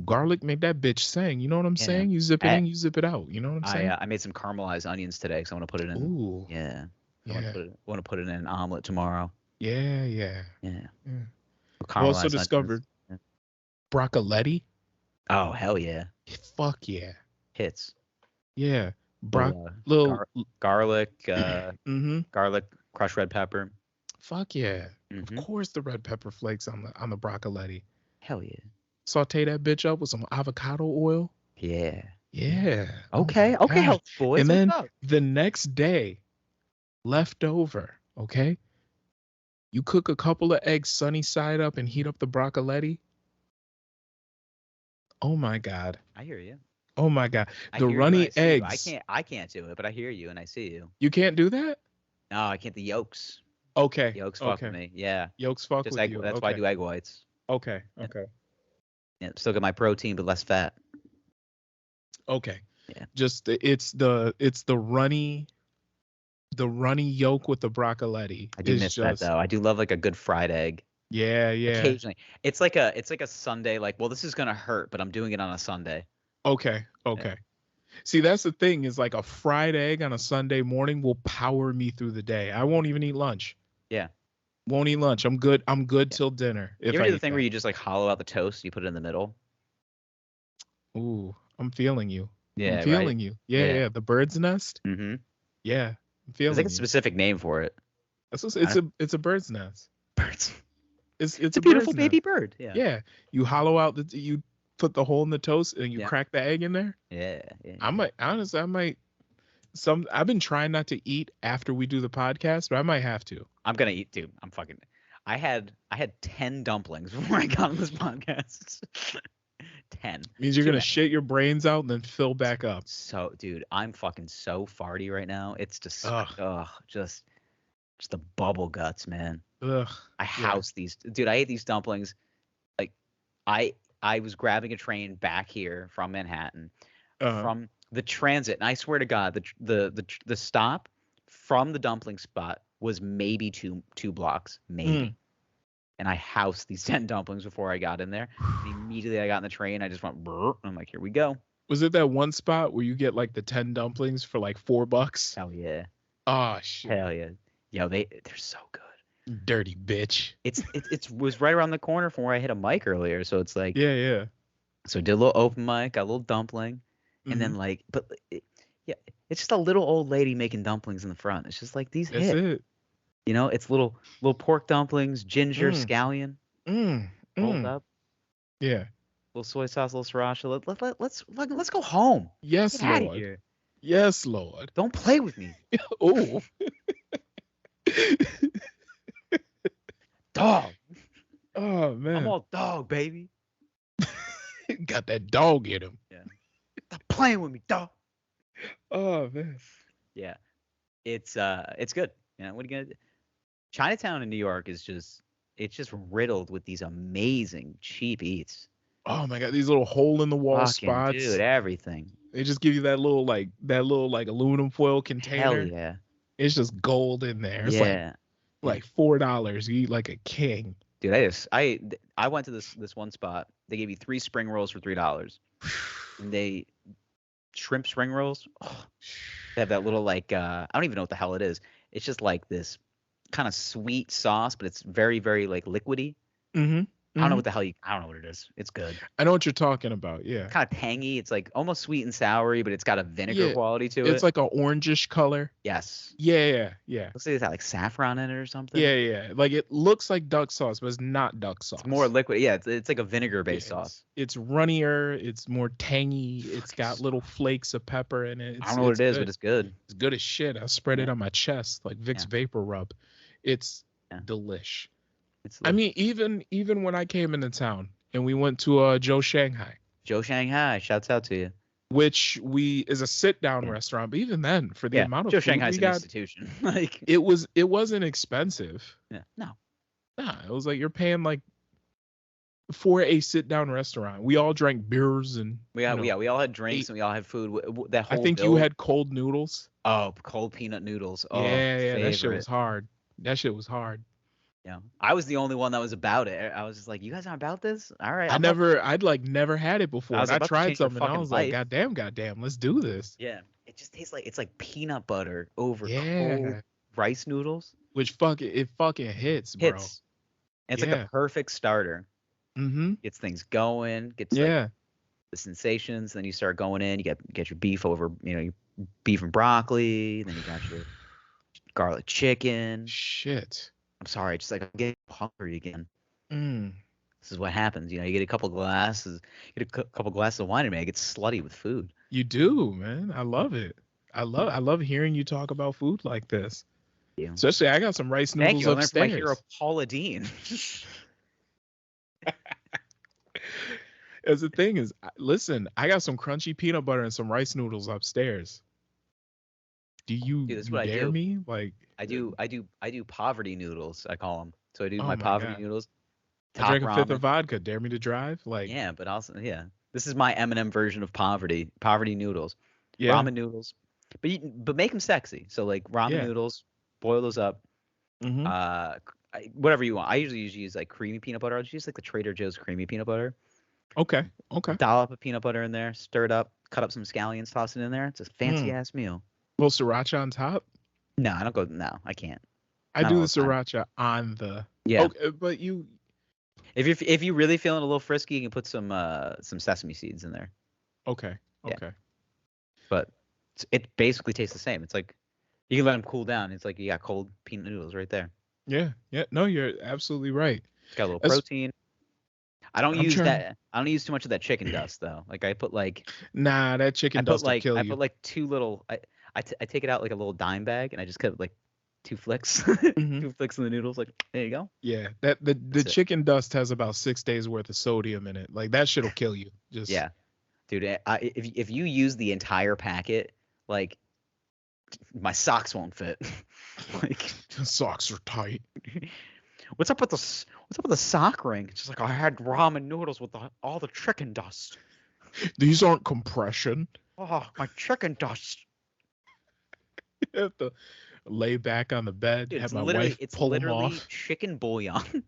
garlic, make that bitch sing. You know what I'm Yeah. saying? You zip it in, you zip it out. You know what I'm saying? I made some caramelized onions today because I want to put it in. Ooh. Yeah. I Yeah. want to put it in an omelet tomorrow. Yeah. Yeah. Yeah. Yeah. I Caramelized also onions. discovered Yeah. broccoletti. Oh hell yeah. Fuck yeah. Hits. Yeah. little. Garlic, Mm-hmm. garlic, crushed red pepper. Fuck yeah. Of Mm-hmm. course, the red pepper flakes on the broccoletti. Hell yeah. Saute that bitch up with some avocado oil. Yeah. Yeah. Okay. Oh my Okay, gosh. health boys. And What's then up? the next day, left over. Okay. You cook a couple of eggs sunny side up and heat up the broccoletti. Oh my God. I hear you. Oh my God. I The hear you and I runny see you. eggs. I can't do it, but I hear you and I see you. You can't do that? No, I can't. The yolks. Okay. Yolks fuck with me. Yeah. Yolks fuck Just with egg. you. That's Okay. why I do egg whites. Okay. Okay. Yeah, still get my protein, but less fat. Okay. Yeah. Just it's the runny yolk with the broccoletti. I do miss that though. I do love like a good fried egg. Yeah, yeah. Occasionally. It's like a Sunday, like, well, this is gonna hurt, but I'm doing it on a Sunday. Okay. Okay. See, that's the thing is like a fried egg on a Sunday morning will power me through the day. I won't even eat lunch. Yeah. Won't eat lunch. I'm good till dinner. You ever do the thing where you just like hollow out the toast, you put it in the middle? Ooh, I'm feeling you. Yeah, I'm feeling right? you. Yeah, yeah. The bird's nest. Mm-hmm. Yeah, I'm There's feeling like a you. specific name for it. It's a bird's nest. Birds. It's It's a bird's beautiful nest. baby bird. Yeah. Yeah, you hollow out you put the hole in the toast and you Yeah. crack the egg in there. Yeah. Yeah. I might I've been trying not to eat after we do the podcast, but I might have to. I'm gonna eat, dude. I had 10 dumplings before I got on this podcast. 10. Means you're Too gonna many. shit your brains out and then fill back up. So, dude, I'm fucking so farty right now. It's just, Ugh. just the bubble guts, man. Ugh. I house these, dude. I ate these dumplings. Like, I was grabbing a train back here from Manhattan, from the transit, and I swear to God, the stop from the dumpling spot was maybe two blocks, maybe. And I housed these 10 dumplings before I got in there. And immediately I got in the train. I just went, brr, and I'm like, here we go. Was it that one spot where you get like the 10 dumplings for like $4? Hell yeah. Oh shit. Hell yeah. Yo, they're so good. Dirty bitch. It was right around the corner from where I hit a mic earlier. So it's like, Yeah. so did a little open mic, got a little dumpling. And then like, but it's just a little old lady making dumplings in the front. It's just like these That's hit. it. You know, it's little pork dumplings, ginger, scallion, rolled up. Yeah. Little soy sauce, little sriracha. Let's go home. Yes, Get outta Lord. here. Yes, Lord. Don't play with me. Oh. Dog. Oh man. I'm all dog, baby. Got that dog in him. Yeah. Stop playing with me, dog. Oh man. Yeah. It's good. You know, what are you gonna do? Chinatown in New York is just riddled with these amazing cheap eats. Oh my God, these little hole in the wall Fucking spots. dude, everything. They just give you that little aluminum foil container. Hell yeah. It's just gold in there. It's Yeah. like $4. You eat like a king. Dude, I went to this one spot. They gave you 3 spring rolls for $3. And shrimp spring rolls. Oh, they have that little like I don't even know what the hell it is. It's just like this kind of sweet sauce, but it's very, very like liquidy. I don't know what the hell I don't know what it is. It's good. I know what you're talking about. Yeah. Kind of tangy. It's like almost sweet and soury, but it's got a vinegar quality to it. It's like an orangish color. Yes. Yeah. Looks like it's got like saffron in it or something. Yeah. Like it looks like duck sauce, but it's not duck sauce. It's more liquid. Yeah, it's like a vinegar-based sauce. It's runnier. It's more tangy. It's got little flakes of pepper in it. I don't know what it is, but it's good. It's good as shit. I spread it on my chest like Vicks Vapor Rub. It's delish. I mean, even when I came into town and we went to Joe Shanghai. Joe Shanghai, shouts out to you. Which is a sit down restaurant, but even then, for the amount of Joe food Shanghai's we got, an institution. Like it wasn't expensive. Yeah. No. Nah, it was like you're paying like for a sit down restaurant. We all drank beers and we all had drinks and we all had food. That whole I think you had cold noodles. Oh, cold peanut noodles. Oh, yeah, that shit was hard. Yeah, I was the only one that was about it. I was just like, you guys aren't about this? All right. I'd never had it before. I tried something and I was like, goddamn, let's do this. Yeah, it just tastes like it's like peanut butter over cold rice noodles. Which it fucking hits, bro. It's like a perfect starter. Mm-hmm. Gets things going. the sensations. Then you start going in. You get your beef over, your beef and broccoli. Then you got your garlic chicken. Shit. I'm sorry, just like I'm getting hungry again. Mm. This is what happens. You get a couple glasses, couple glasses of wine, and man, I get slutty with food. You do, man. I love it. I love hearing you talk about food like this. Yeah. Especially, I got some rice Thank noodles you. I learned from upstairs. my hero Paula Dean. As the thing is, listen, I got some crunchy peanut butter and some rice noodles upstairs. Do you, Dude, that's you what I dare do. me? Like I do poverty noodles. I call them. So I do Oh my my poverty God. noodles. I drank a fifth ramen. of vodka. Dare me to drive? Like Yeah, but also this is my M&M version of poverty noodles. yeah, Ramen noodles, but make them sexy. So like ramen Yeah. noodles, boil those up. mhm. Whatever you want. I usually use like creamy peanut butter. I'll just use like the Trader Joe's creamy peanut butter. Okay. Dollop of peanut butter in there, stir it up, cut up some scallions, toss it in there. It's a fancy ass meal. Little sriracha on top. No, I don't go. No, I can't. I Not do all the the time. sriracha on the. Yeah. Okay, but you. If you're really feeling a little frisky, you can put some sesame seeds in there. Okay. Yeah. Okay. But it basically tastes the same. It's like you can let them cool down. It's like you got cold peanut noodles right there. Yeah. Yeah. No, you're absolutely right. It's got a little That's- protein. I don't I'm use trying- that. I don't use too much of that chicken dust though. Like I put like Nah, that chicken dust will kill you. I put like two little. I take it out like a little dime bag and I just cut like 2 flicks, Mhm. 2 flicks in the noodles. Like there you go. Yeah, that the That's it. chicken dust has about 6 days worth of sodium in it. Like that shit'll kill you. Just Yeah, dude. If you use the entire packet, like my socks won't fit. Like socks are tight. what's up with the sock ring? It's just like I had ramen noodles with all the chicken dust. These aren't compression. Oh, my chicken dust. You have to lay back on the bed, Dude, have my wife pull them off chicken bouillon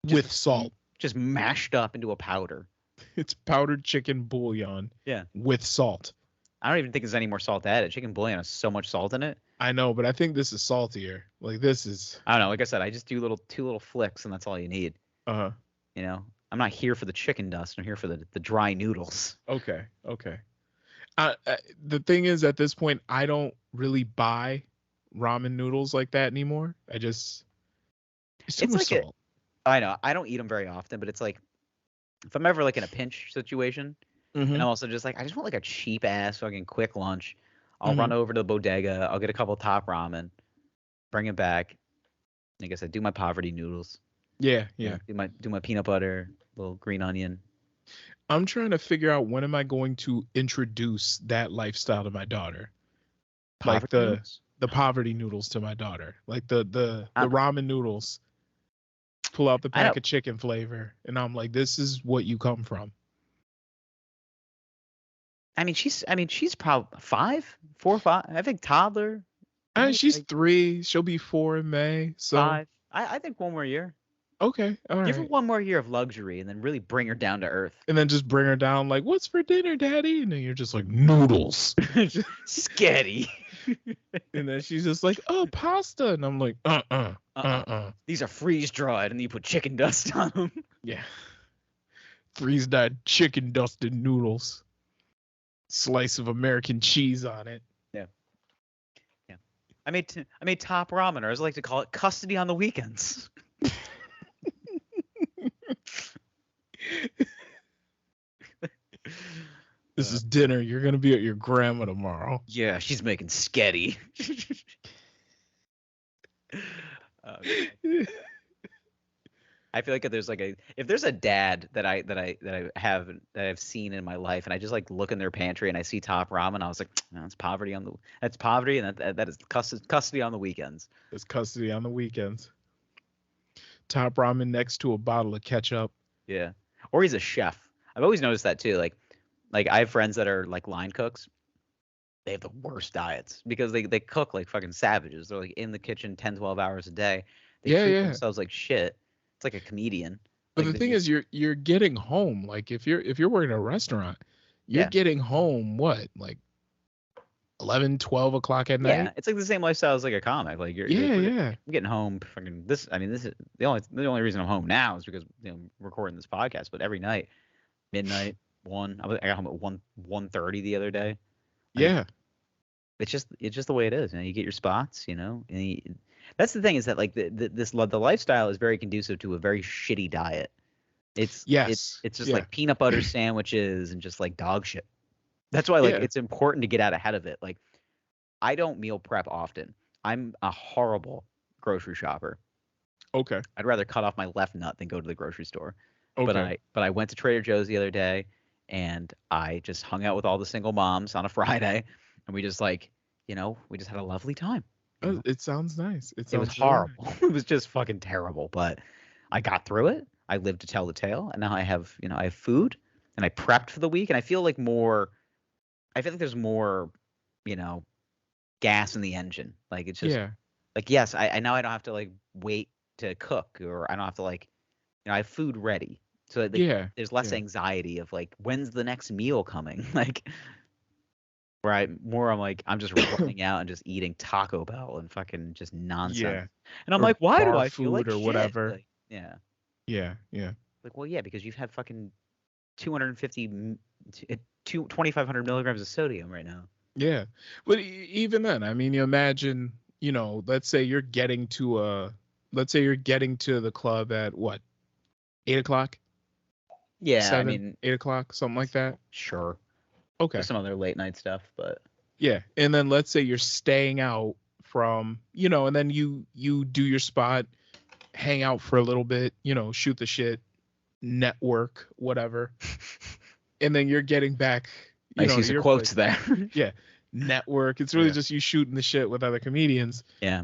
with salt. just mashed up into a powder. It's powdered chicken bouillon. Yeah. With salt. I don't even think there's any more salt added. Chicken bouillon has so much salt in it. I know, but I think this is saltier. Like this is I don't know. Like I said, I just do two little flicks, and that's all you need. uh I'm not here for the chicken dust. I'm here for the dry noodles. okay. The thing is, at this point, I don't really buy ramen noodles like that anymore. It's too It's much like salt. I know. I don't eat them very often, but it's like if I'm ever like in a pinch situation, Mhm. and I'm also just like I just want like a cheap ass fucking quick lunch. I'll Mhm. run over to the bodega. I'll get a couple top ramen, bring it back. Like I said, do my poverty noodles. Yeah. Do my peanut butter, little green onion. I'm trying to figure out when am I going to introduce that lifestyle to my daughter. Like Poverty noodles? the poverty noodles to my daughter. Like the I'm- ramen noodles. Pull out the I pack don't- of chicken flavor, and I'm like, this is what you come from. she's probably 5, 4, 5. I think toddler. right? She's Like 3. She'll be 4 in May. So 5. I think one more year. okay, all Give her right. one more year of luxury, and then really bring her down to earth. And then just bring her down like, what's for dinner, Daddy? And then you're just like, noodles. Sketty. And then she's just like, oh, pasta. And I'm like, These are freeze dried, and you put chicken dust on them. Yeah. Freeze dried chicken dusted noodles. Slice of American cheese on it. I made top ramen, or as I like to call it, custody on the weekends. This is dinner. You're gonna be at your grandma tomorrow. Yeah, she's making sketty. I feel like if there's a dad that I've seen in my life, and I just like look in their pantry and I see top ramen, I was like, no, that's poverty, and that is custody on the weekends. It's custody on the weekends. Top ramen next to a bottle of ketchup. Yeah, or he's a chef. I've always noticed that too. Like I have friends that are like line cooks. They have the worst diets because they cook like fucking savages. They're like in the kitchen 10, 12 hours a day. They treat themselves like shit. It's like a comedian. But Like, the thing is, you're getting home. Like if you're working at a restaurant, you're Yeah. getting home what, like 11, 12 o'clock at yeah, night? it's like the same lifestyle as like a comic. Like you're I'm getting home fucking this. I mean, this is the only reason I'm home now is because I'm recording this podcast. But every night, midnight, 1. I got home at 1:30 the other day. Like, Yeah. it's just the way it is. You get your spots, and that's the thing, is that like the lifestyle is very conducive to a very shitty diet. It's Yes. just like peanut butter sandwiches and just like dog shit. That's why like it's important to get out ahead of it. Like, I don't meal prep often. I'm a horrible grocery shopper. Okay. I'd rather cut off my left nut than go to the grocery store. Okay. But I went to Trader Joe's the other day, and I just hung out with all the single moms on a Friday, and we just like, we just had a lovely time. It sounds nice. It was horrible. It was just fucking terrible, but I got through it. I lived to tell the tale, and now I have food, and I prepped for the week, and I feel like there's more, gas in the engine. Like, it's just like, yes, I now I don't have to like wait to cook, or I don't have to like, I have food ready. So like, there's less anxiety of like, when's the next meal coming? Like, I'm like, I'm just running out and just eating Taco Bell and fucking just nonsense. Yeah. And I'm Or like, why do bar I feel like food or shit? whatever. Like, yeah. Yeah. Like, well, yeah, because you've had fucking 2,500 milligrams of sodium right now. Yeah. But even then, I mean, you imagine, let's say you're getting to the club at what, 8:00? Yeah, 7, 8:00, something like that. Sure. Okay. There's some other late night stuff, but yeah. And then let's say you're staying out from, and then you do your spot, hang out for a little bit, shoot the shit, network, whatever. And then you're getting back, nice use of quotes there. Yeah. Network. It's really just you shooting the shit with other comedians. Yeah.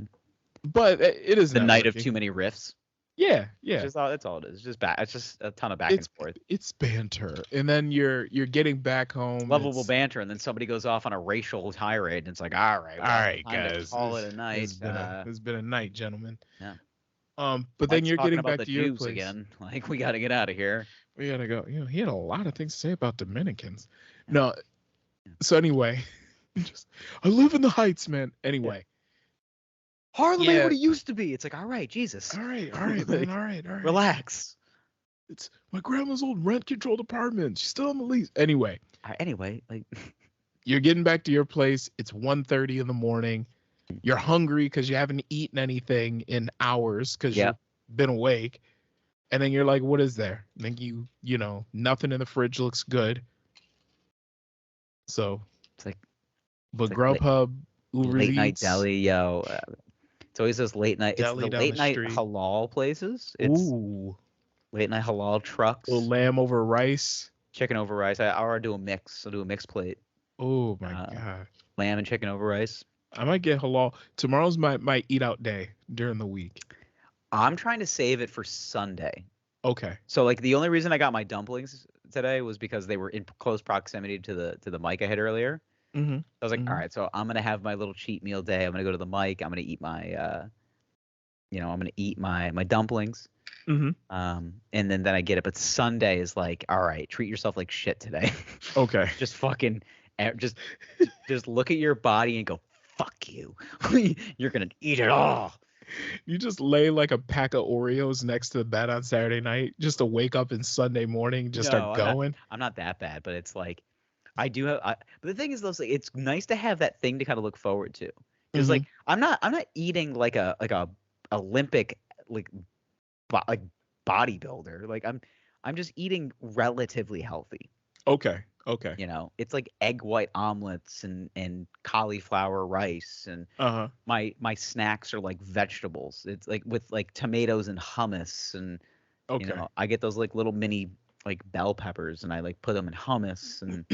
But it is the night of too many riffs. Yeah. That's all it is. It's just a ton of back and forth. It's banter, and then you're getting back home. Lovable banter, and then somebody goes off on a racial tirade, and it's like, all right, guys, call it a night. It's been a night, gentlemen. Yeah. But then you're getting back to your Jews place again. Like, we got to get out of here. We gotta go. He had a lot of things to say about Dominicans. No. So anyway, I live in the Heights, man. Anyway. Harlem ain't what it used to be. It's like, all right, Jesus. All right, man. All right. Relax. It's my grandma's old rent-controlled apartment. She's still on the lease. Anyway, like, you're getting back to your place. It's 1:30 in the morning. You're hungry because you haven't eaten anything in hours because you've been awake. And then you're like, what is there? And then nothing in the fridge looks good. So it's like, Grubhub, Uber late Eats, night deli, yo. It's always those late night. It's the late night halal places. It's late night halal trucks. Little lamb over rice, chicken over rice. I'll do a mix. I'll do a mixed plate. Oh my god. Lamb and chicken over rice. I might get halal. Tomorrow's my eat out day during the week. I'm trying to save it for Sunday. Okay. So like, the only reason I got my dumplings today was because they were in close proximity to the mic I hit earlier. Mm-hmm. I was like, all right, so I'm gonna have my little cheat meal day. I'm gonna go to the mic. I'm gonna eat my, my dumplings. Mm-hmm. And then I get it. But Sunday is like, all right, treat yourself like shit today. Okay. Just fucking, just look at your body and go, fuck you. You're gonna eat it all. You just lay like a pack of Oreos next to the bed on Saturday night just to wake up in Sunday morning, start going. I'm not that bad, but it's like, I do have. But the thing is, though, like, it's nice to have that thing to kind of look forward to. Because like, I'm not eating like a Olympic like bodybuilder. Like, I'm just eating relatively healthy. Okay. It's like egg white omelets and cauliflower rice, and my snacks are like vegetables. It's like with like tomatoes and hummus, and I get those like little mini like bell peppers, and I like put them in hummus, and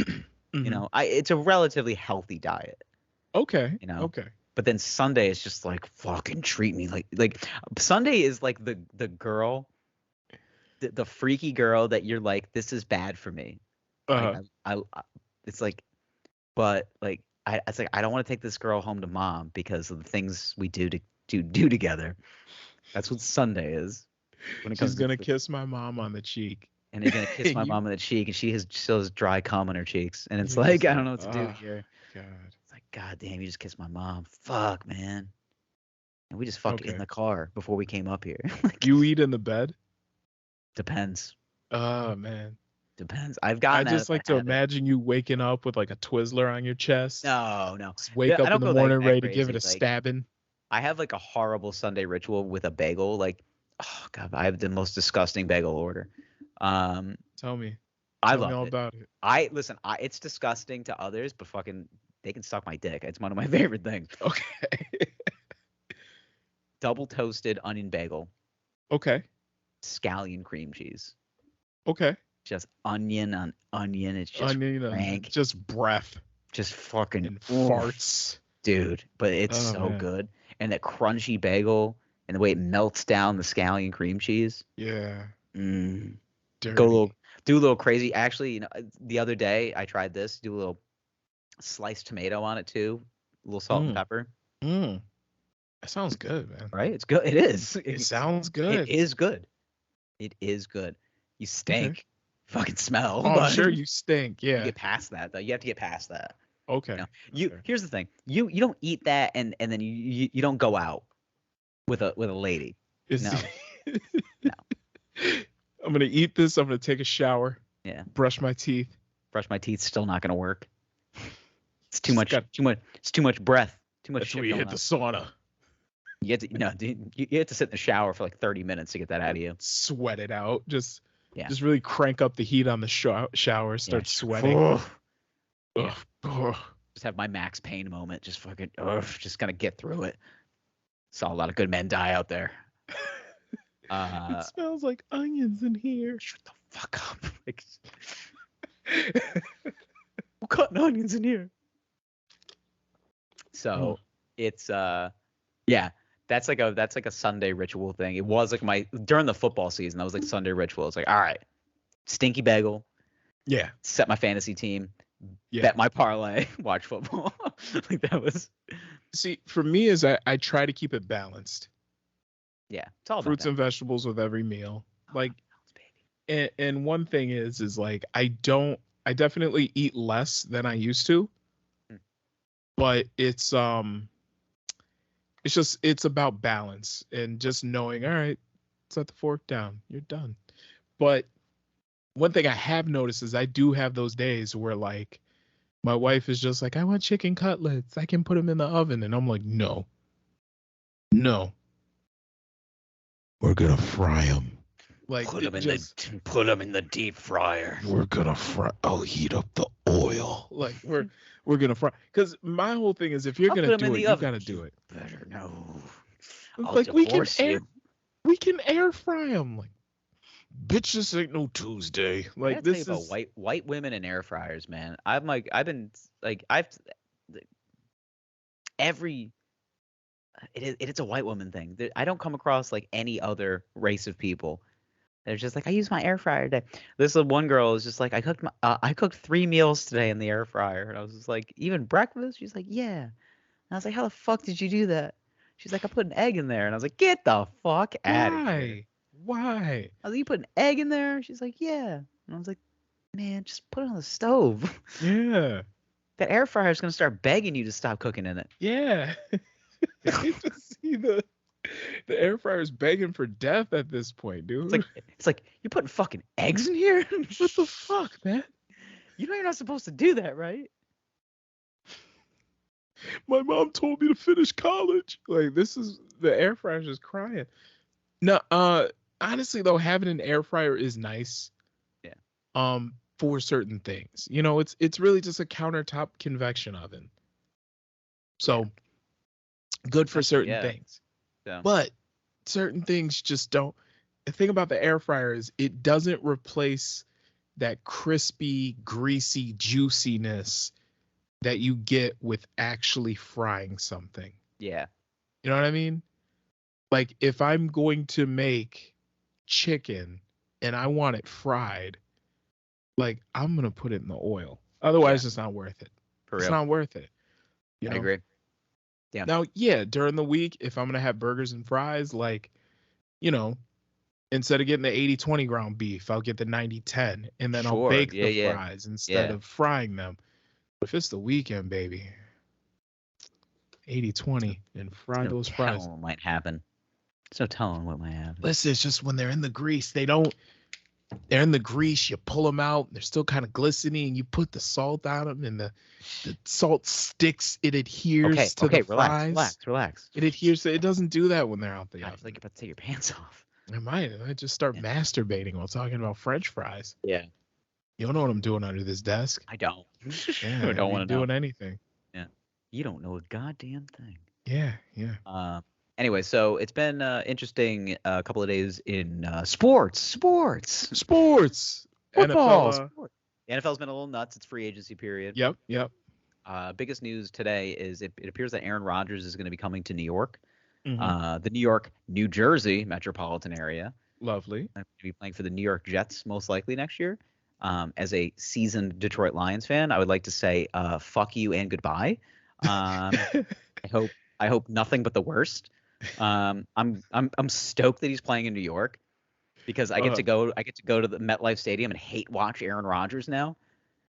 it's a relatively healthy diet. Okay. Okay. But then Sunday is just like, fucking treat me like Sunday is like the girl, the freaky girl that you're like, this is bad for me. It's like, but like it's like, I don't want to take this girl home to mom because of the things we do together. That's what Sunday is. She's gonna kiss my mom on the cheek. And he's gonna kiss my mom on the cheek, and she still has dry cum on her cheeks, and it's like, I don't know what to do here. God. It's like, god damn, you just kissed my mom. Fuck, man. And we just fucked in the car before we came up here. You eat in the bed? Depends. Oh man. Depends. I've I gotten out of just like the to habit. imagine you waking up with like a Twizzler on your chest. No. Just wake I up don't in the go morning that ready to give it crazy. a stabbing. I have like a horrible Sunday ritual with a bagel. Like, oh god, I have the most disgusting bagel order. Um, Tell me. I Tell me love all it. about it. Listen. It's disgusting to others, but fucking, they can suck my dick. It's one of my favorite things. Okay. Double toasted onion bagel, Okay. scallion cream cheese, Okay. just onion on onion. It's just Onion and rank, just breath just fucking and oof, farts. dude. But it's Oh so man. good, and that crunchy bagel and the way it melts down the scallion cream cheese. Yeah. Mm. Dirty. Do a little crazy. Actually, the other day I tried this. Do a little sliced tomato on it too, a little salt and pepper. Mm. That sounds good, man. Right? It's good. It is. It sounds good. It is good. It is good. You stink. Okay. Fucking smell. Oh, but I'm sure you stink. you Yeah. get past that though. You have to get past that. Okay. You Okay. here's the thing. You don't eat that and then you don't go out with a lady. No. No. I'm gonna eat this. I'm gonna take a shower. Yeah. Brush my teeth. Brush my teeth. Still not gonna work. It's too Just much. got- Too much. It's too much breath. Too much That's shit where you going hit on. the sauna. You have to dude, you have to sit in the shower for like 30 minutes to get that out of you. Sweat it out. Just Yeah. just really crank up the heat on the shower. Start Yeah. sweating. Ugh. Ugh. Ugh. Just have my Max Payne moment. Just fucking, just gotta get through it. Saw a lot of good men die out there. It smells like onions in here. Shut the fuck up. Like, we're cutting onions in here. So it's yeah, that's like a Sunday ritual thing. It was like during the football season, that was like Sunday ritual. It's like, all right, stinky bagel, Yeah. set my fantasy team, Yeah. bet my parlay, watch football. Like that was See, for me is I try to keep it balanced. yeah, it's all about Fruits that. and vegetables with every meal. Like Baby. and one thing is like I definitely eat less than I used to. But it's about balance and just knowing, all right, set the fork down. You're done. But one thing I have noticed is I do have those days where like my wife is just like, I want chicken cutlets. I can put them in the oven. And I'm like, no. We're going to fry them. Like, Put them in the deep fryer. we're going to fry. I'll heat up the oil. Like, we're going to fry. Because my whole thing is if you're going to do it, you got to do it. Better no. It's I'll like divorce you. we can air fry them. Like, bitch, this ain't no Tuesday. Like This this about is white women and air fryers, man. It's a white woman thing. I don't come across like any other race of people. They're just like, I use my air fryer today. This one girl is just like, I cooked 3 meals today in the air fryer, and I was just like, even breakfast? She's like, yeah. And I was like, how the fuck did you do that? She's like, I put an egg in there, and I was like, get the fuck out of here. why? I was like, you put an egg in there? She's like, yeah. And I was like, man, just put it on the stove. Yeah. That air fryer is gonna start begging you to stop cooking in it. Yeah. I just see the air fryer's begging for death at this point, dude. It's like you're putting fucking eggs in here. What the fuck, man? You know you're not supposed to do that, right? My mom told me to finish college. Like the air fryer's just crying. No, honestly though, having an air fryer is nice. Yeah. For certain things. You know, it's really just a countertop convection oven. So good for certain things. Yeah. But certain things just don't. The thing about the air fryer is it doesn't replace that crispy, greasy juiciness that you get with actually frying something. Yeah. You know what I mean? Like if I'm going to make chicken and I want it fried, like I'm going to put it in the oil. Otherwise it's not worth it. For real. It's not worth it. You know? I agree. Yeah. Now, yeah, during the week, if I'm going to have burgers and fries, like, you know, instead of getting the 80-20 ground beef, I'll get the 90-10 and then I'll bake the fries instead of frying them. But if it's the weekend, baby, 80-20 and fry those fries. What might happen. There's no telling what might happen. Listen, it's just when they're in the grease, they don't they're in the grease. You pull them out. They're still kind of glistening. You put the salt on them, and the salt sticks. It adheres to the fries. Relax. It adheres. It doesn't do that when they're out the God, I oven. feel like you're about to take your pants off. I might. I just start masturbating while talking about French fries. Yeah. You don't know what I'm doing under this desk. I don't. Yeah, I don't want to know. doing anything. Yeah. You don't know a goddamn thing. Yeah. Anyway, so it's been interesting couple of days in sports. Football. NFL. The NFL's been a little nuts. It's free agency period. Yep. Biggest news today is it appears that Aaron Rodgers is going to be coming to New York, Mhm. the New York, New Jersey metropolitan area. Lovely. I'm going to be playing for the New York Jets most likely next year. As a seasoned Detroit Lions fan, I would like to say fuck you and goodbye. I hope nothing but the worst. I'm stoked that he's playing in New York because I get to go to the MetLife Stadium and hate watch Aaron Rodgers now,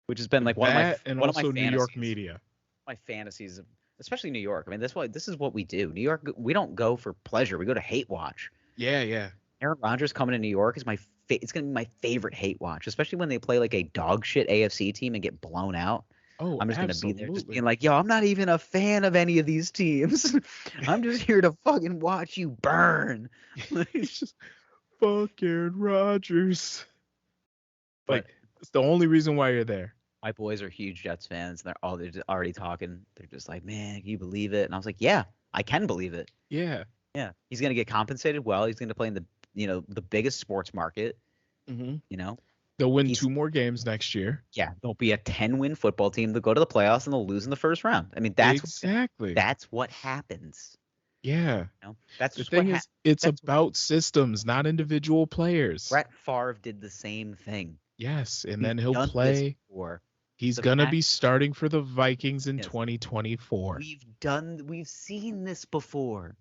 which has been like one of my New York media. My fantasies, especially New York. I mean, this is what we do. New York, we don't go for pleasure. We go to hate watch. Yeah. Aaron Rodgers coming to New York is it's going to be my favorite hate watch, especially when they play like a dog shit AFC team and get blown out. Oh, I'm just going to be absolutely. there just being like, yo, I'm not even a fan of any of these teams. I'm just here to fucking watch you burn. It's just fuck Aaron Rodgers. But it's the only reason why you're there. my boys are huge Jets fans. And they're just already talking. They're just like, man, can you believe it? And I was like, yeah, I can believe it. Yeah. Yeah. He's going to get compensated well. He's going to play in the biggest sports market, Mm-hmm. They'll win 2 more games next year. Yeah, there'll be a 10-win football team. They'll go to the playoffs and they'll lose in the first round. I mean, that's what happens. Yeah. That's the just thing is, it's about systems, not individual players. Brett Favre did the same thing. Yes, and then he'll play. He's gonna be starting for the Vikings in 2024. We've seen this before.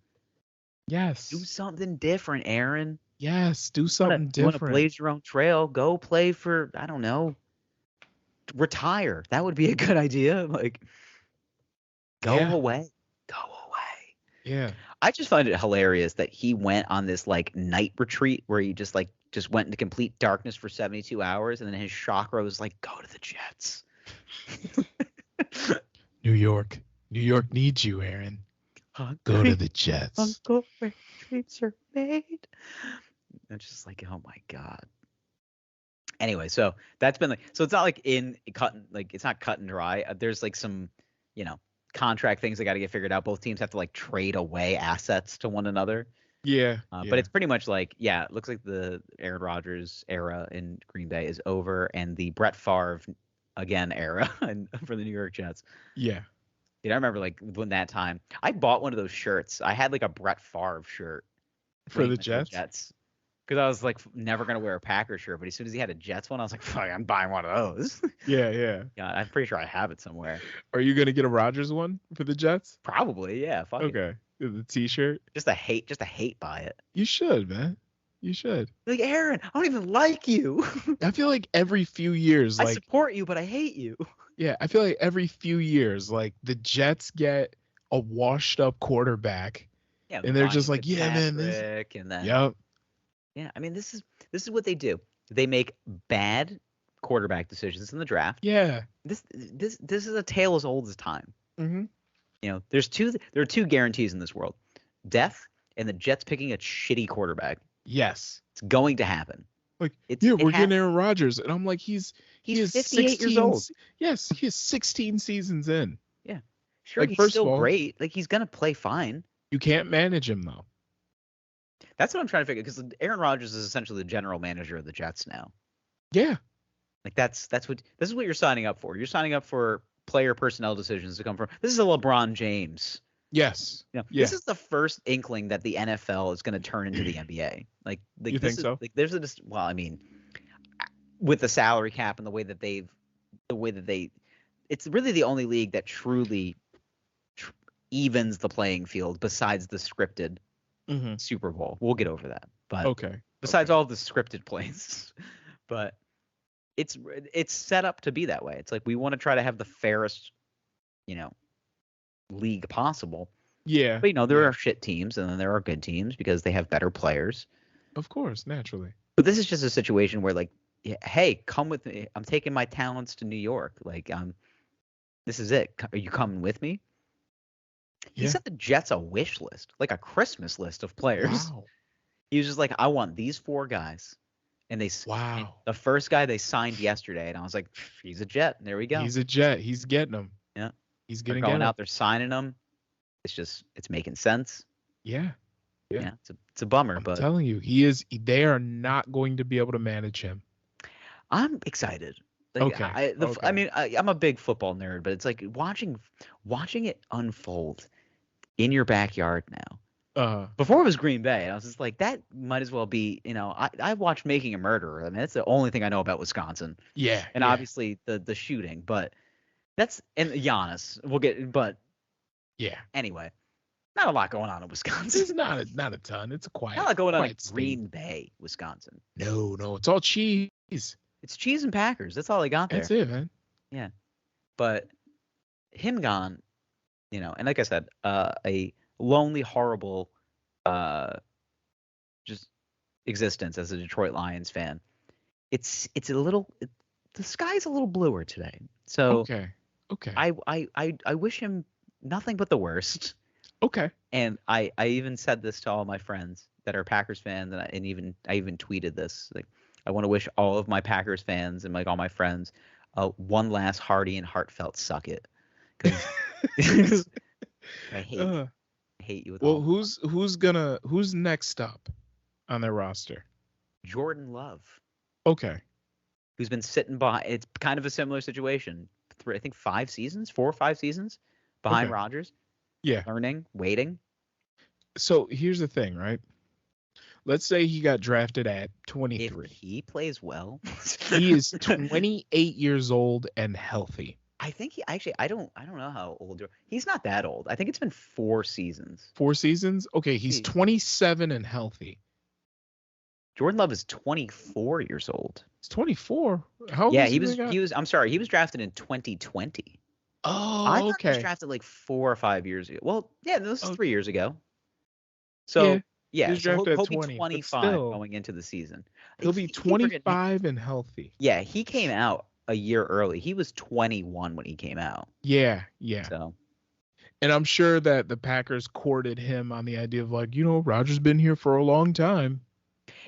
Yes. Do something different, Aaron. Yes, do something different. You want to blaze your own trail? Go play for, I don't know, retire. That would be a good idea. Like, go away. Yeah. I just find it hilarious that he went on this like night retreat where he just went into complete darkness for 72 hours, and then his chakra was like, go to the Jets. New York needs you, Aaron. Go to the Jets. Uncle, where treats are made. It's just like, oh my god. Anyway, so that's been so it's not like it's not cut and dry. There's like some, contract things that got to get figured out. Both teams have to like trade away assets to one another. Yeah. But it's pretty much like, it looks like the Aaron Rodgers era in Green Bay is over, and the Brett Favre again era for the New York Jets. Yeah. I remember like when that time I bought one of those shirts. I had like a Brett Favre shirt for the Jets. Because I was like never gonna wear a Packers shirt, but as soon as he had a Jets one, I was like, fuck, I'm buying one of those. Yeah. I'm pretty sure I have it somewhere. Are you gonna get a Rodgers one for the Jets? Probably, yeah. Fuck okay. The T-shirt. Just a hate by it. You should, man. You should. Like, Aaron, I don't even like you. I feel like every few years, I support you, but I hate you. Yeah, I feel like every few years, like the Jets get a washed-up quarterback, and they're just like, yeah, man. Yep. Yeah, I mean, this is what they do. They make bad quarterback decisions in the draft. Yeah. This is a tale as old as time. Mm-hmm. There are 2 guarantees in this world: death and the Jets picking a shitty quarterback. Yes, it's going to happen. Like, we're getting Aaron Rodgers, and I'm like, he's 58 years old. Yes, he is 16 seasons in. Yeah, sure. He's still great. Like, he's gonna play fine. You can't manage him though. That's what I'm trying to figure, because Aaron Rodgers is essentially the general manager of the Jets now. Yeah. Like this is what you're signing up for. You're signing up for player personnel decisions to come from. This is a LeBron James. Yes. This is the first inkling that the NFL is going to turn into the NBA. You think so? Like, there's I mean, with the salary cap and the way that it's really the only league that truly evens the playing field besides the scripted Super Bowl. We'll get over that. But besides all the scripted plays, but it's set up to be that way. It's like, we want to try to have the fairest, league possible. Yeah. But there are shit teams and then there are good teams because they have better players. Of course, naturally. But this is just a situation where, like, hey, come with me. I'm taking my talents to New York. Like, this is it. Are you coming with me? He Yeah. sent the Jets a wish list, like a Christmas list of players. Wow. He was just like, I want these 4 guys. And and Wow. the first guy they signed yesterday, and I was like, he's a Jet. There we go. He's a Jet. He's getting them. Yeah. He's They're gonna going get out them. there signing them. It's making sense. Yeah. Yeah. Yeah. It's a bummer, I'm but telling you, they are not going to be able to manage him. I'm excited. Like, Okay. I mean, I'm a big football nerd, but it's like watching it unfold in your backyard now. Before it was Green Bay, and I was just like, that might as well be, I watched Making a Murderer. I mean, that's the only thing I know about Wisconsin. Yeah. And obviously the shooting, but and Giannis. But yeah. anyway, not a lot going on in Wisconsin. It's not a ton. It's a quiet. Not a lot going on in state. Green Bay, Wisconsin. No, it's all cheese. It's cheese and Packers. That's all I got there. That's it, man. Yeah. But him gone, and like I said, a lonely, horrible just existence as a Detroit Lions fan. It's a little the sky's a little bluer today. So Okay. I wish him nothing but the worst. Okay. And I even said this to all my friends that are Packers fans, and I even tweeted this. Like, I want to wish all of my Packers fans and like all my friends one last hearty and heartfelt suck it. Because I hate you with all. Well, who's next up on their roster? Jordan Love. Okay. Who's been sitting by. It's kind of a similar situation. I think 4 or 5 seasons behind Okay. Rodgers. Yeah. Learning, waiting. So here's the thing, right? Let's say he got drafted at 23. If he plays well, He is 28 years old and healthy. I think he actually. I don't know how old. He's not that old. I think it's been 4 seasons. 4 seasons? Okay, he's 27 and healthy. Jordan Love is 24 years old. He's 24. How old Yeah, is he was. I'm sorry, he was drafted in 2020. Oh, I thought he okay. was drafted like 4 or 5 years ago. Well, yeah, this is 3 years ago. So he was so drafted he'll at be 20, but 25 still, going into the season. He'll be Keep forgetting- 25 and healthy. Yeah, he came out a year early. He was 21 when he came out. Yeah. So And I'm sure that the Packers courted him on the idea of like, Rodgers been here for a long time.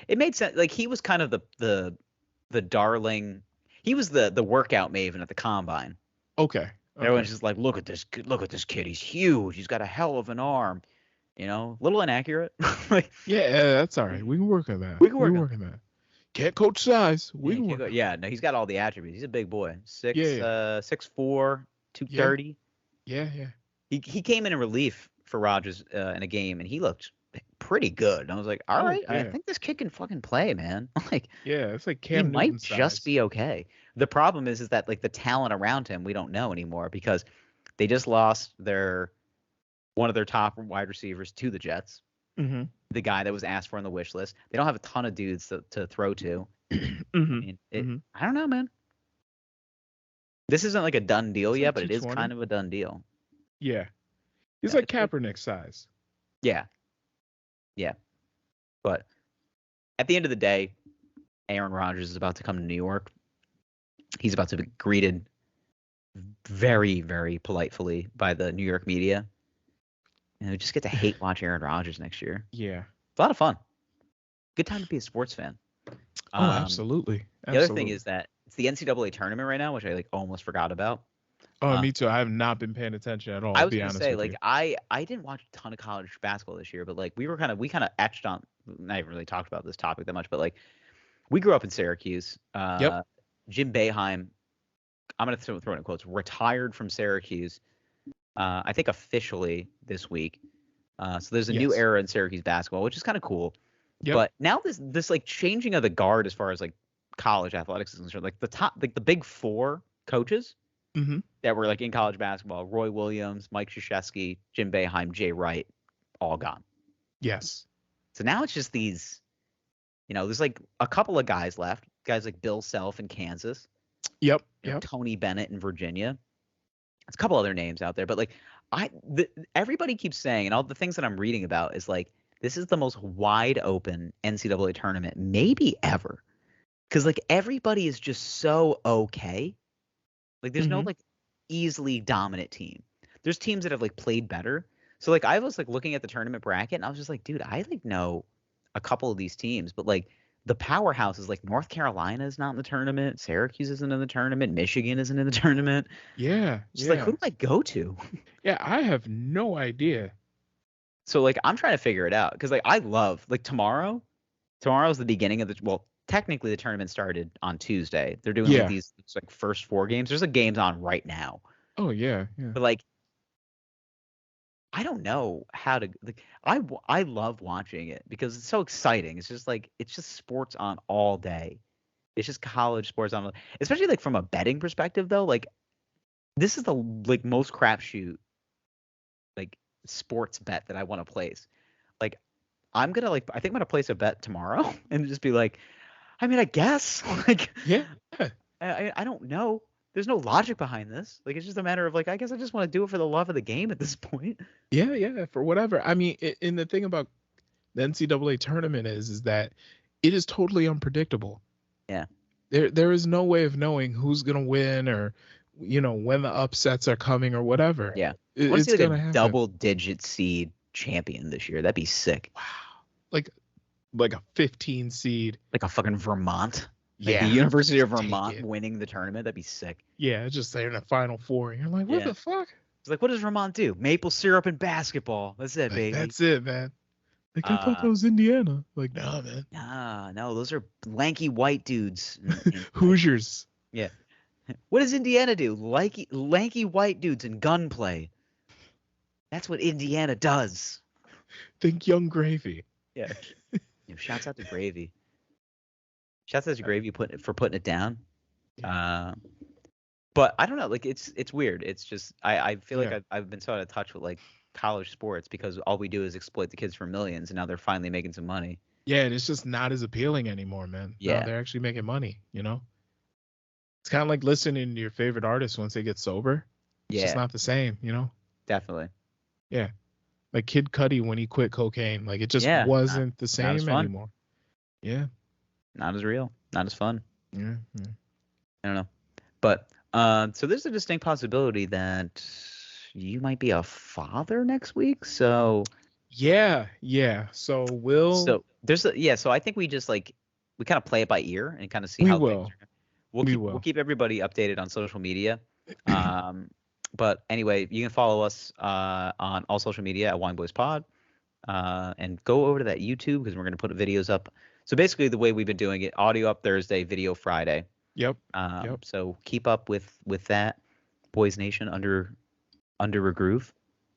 it made sense. Like, he was kind of the darling. He was the workout maven at the combine. Okay. Everyone's just like, look at this kid. He's huge. He's got a hell of an arm. A little inaccurate. Like, Yeah, that's all right. We can work on that. We can work on that. Can't coach size. We can work. no, he's got all the attributes. He's a big boy. 6'4", 230. Yeah. He came in relief for Rodgers in a game, and he looked pretty good. And I was like, all right, I yeah. think this kid can fucking play, man. Like, Yeah, it's like he Cam might Newton just size. be okay. The problem is that like the talent around him, we don't know anymore because they just lost one of their top wide receivers to the Jets. Mm-hmm. The guy that was asked for on the wish list. They don't have a ton of dudes to throw to. Mm-hmm. I don't know, man. This isn't like a done deal It's yet, like but it is 220. kind of a done deal. Yeah. He's Yeah, like Kaepernick size. Yeah. But at the end of the day, Aaron Rodgers is about to come to New York. He's about to be greeted very, very politely by the New York media. And we just get to hate watch Aaron Rodgers next year. Yeah. It's a lot of fun. Good time to be a sports fan. Oh, absolutely. The other thing is that it's the NCAA tournament right now, which I like almost forgot about. Oh, me too. I have not been paying attention at all. I I'll was be gonna honest say, with like, you. I didn't watch a ton of college basketball this year, but like we kind of etched on. I haven't really talked about this topic that much, but like we grew up in Syracuse. Yep. Jim Boeheim, I'm gonna throw it in quotes, retired from Syracuse. I think officially this week. So there's a new Yes. era in Syracuse basketball, which is kind of cool. Yep. But now this like changing of the guard as far as like college athletics is concerned, like the big 4 coaches Mm-hmm. that were like in college basketball, Roy Williams, Mike Krzyzewski, Jim Boeheim, Jay Wright, all gone. Yes. So now it's just these, there's like a couple of guys left, guys like Bill Self in Kansas, Yep. Tony Bennett in Virginia. There's a couple other names out there, but like everybody keeps saying, and all the things that I'm reading about is like this is the most wide open NCAA tournament maybe ever. Because like everybody is just so okay. Like there's no Mhm. like easily dominant team. There's teams that have like played better. So like I was like looking at the tournament bracket and I was just like, dude, I like know a couple of these teams, but like the powerhouse is like North Carolina is not in the tournament, Syracuse isn't in the tournament, Michigan isn't in the tournament. Yeah, Just like who yeah. do I go to? Yeah, I have no idea. So like I'm trying to figure it out because like I love like tomorrow's the beginning of the well technically the tournament started on Tuesday. They're doing like Yeah. these like first 4 games. There's like games on right now, Oh, yeah, yeah. but like I don't know how to like I love watching it because it's so exciting. It's just like it's just sports on all day. It's just college sports on, especially like from a betting perspective though. Like this is the like most crapshoot like sports bet that I want to place. Like I'm gonna like I think I'm gonna place a bet tomorrow and just be like, I mean I guess like Yeah. I don't know. There's no logic behind this. Like it's just a matter of like I guess I just want to do it for the love of the game at this point. Yeah, yeah, for whatever. I mean, and the thing about the NCAA tournament is that it is totally unpredictable. Yeah. There is no way of knowing who's gonna win or when the upsets are coming or whatever. Yeah. I want to It's see like gonna a happen. double-digit seed champion this year. That'd be sick. Wow. Like a 15 seed. Like a fucking Vermont. Like Yeah. the University of Just take Vermont it. winning the tournament. That'd be sick. Yeah, just they're in the Final Four. And you're like, what Yeah. the fuck? It's like, what does Vermont do? Maple syrup and basketball. That's it, Like, baby. that's it, man. Like, I thought that was Indiana. Like, nah, man. Nah, no, those are lanky white dudes. Hoosiers. Yeah. What does Indiana do? Lanky white dudes in gunplay. That's what Indiana does. Think Young Gravy. Yeah. Shouts out to Gravy. Shouts out to Gravy for putting it down. But I don't know. Like it's weird. It's just I feel like I've been so out of touch with like college sports because all we do is exploit the kids for millions, and now they're finally making some money. Yeah, and it's just not as appealing anymore, man. Yeah. No, they're actually making money, It's kind of like listening to your favorite artist once they get sober. It's just not the same, Definitely. Yeah. Like Kid Cudi when he quit cocaine. Like it just wasn't the same anymore. Yeah. Not as real. Not as fun. Yeah. I don't know. But so there's a distinct possibility that you might be a father next week. So Yeah. So So there's so I think we just like we kind of play it by ear and kind of see We how will. things are. We'll keep everybody updated on social media. But anyway, you can follow us on all social media at Wine Boys Pod, and go over to that YouTube because we're going to put videos up. So basically, the way we've been doing it: audio up Thursday, video Friday. Yep. So keep up with that, Boys Nation under a groove.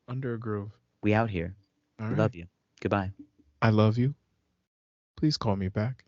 Under a groove. We out here. All We right. love you. Goodbye. I love you. Please call me back.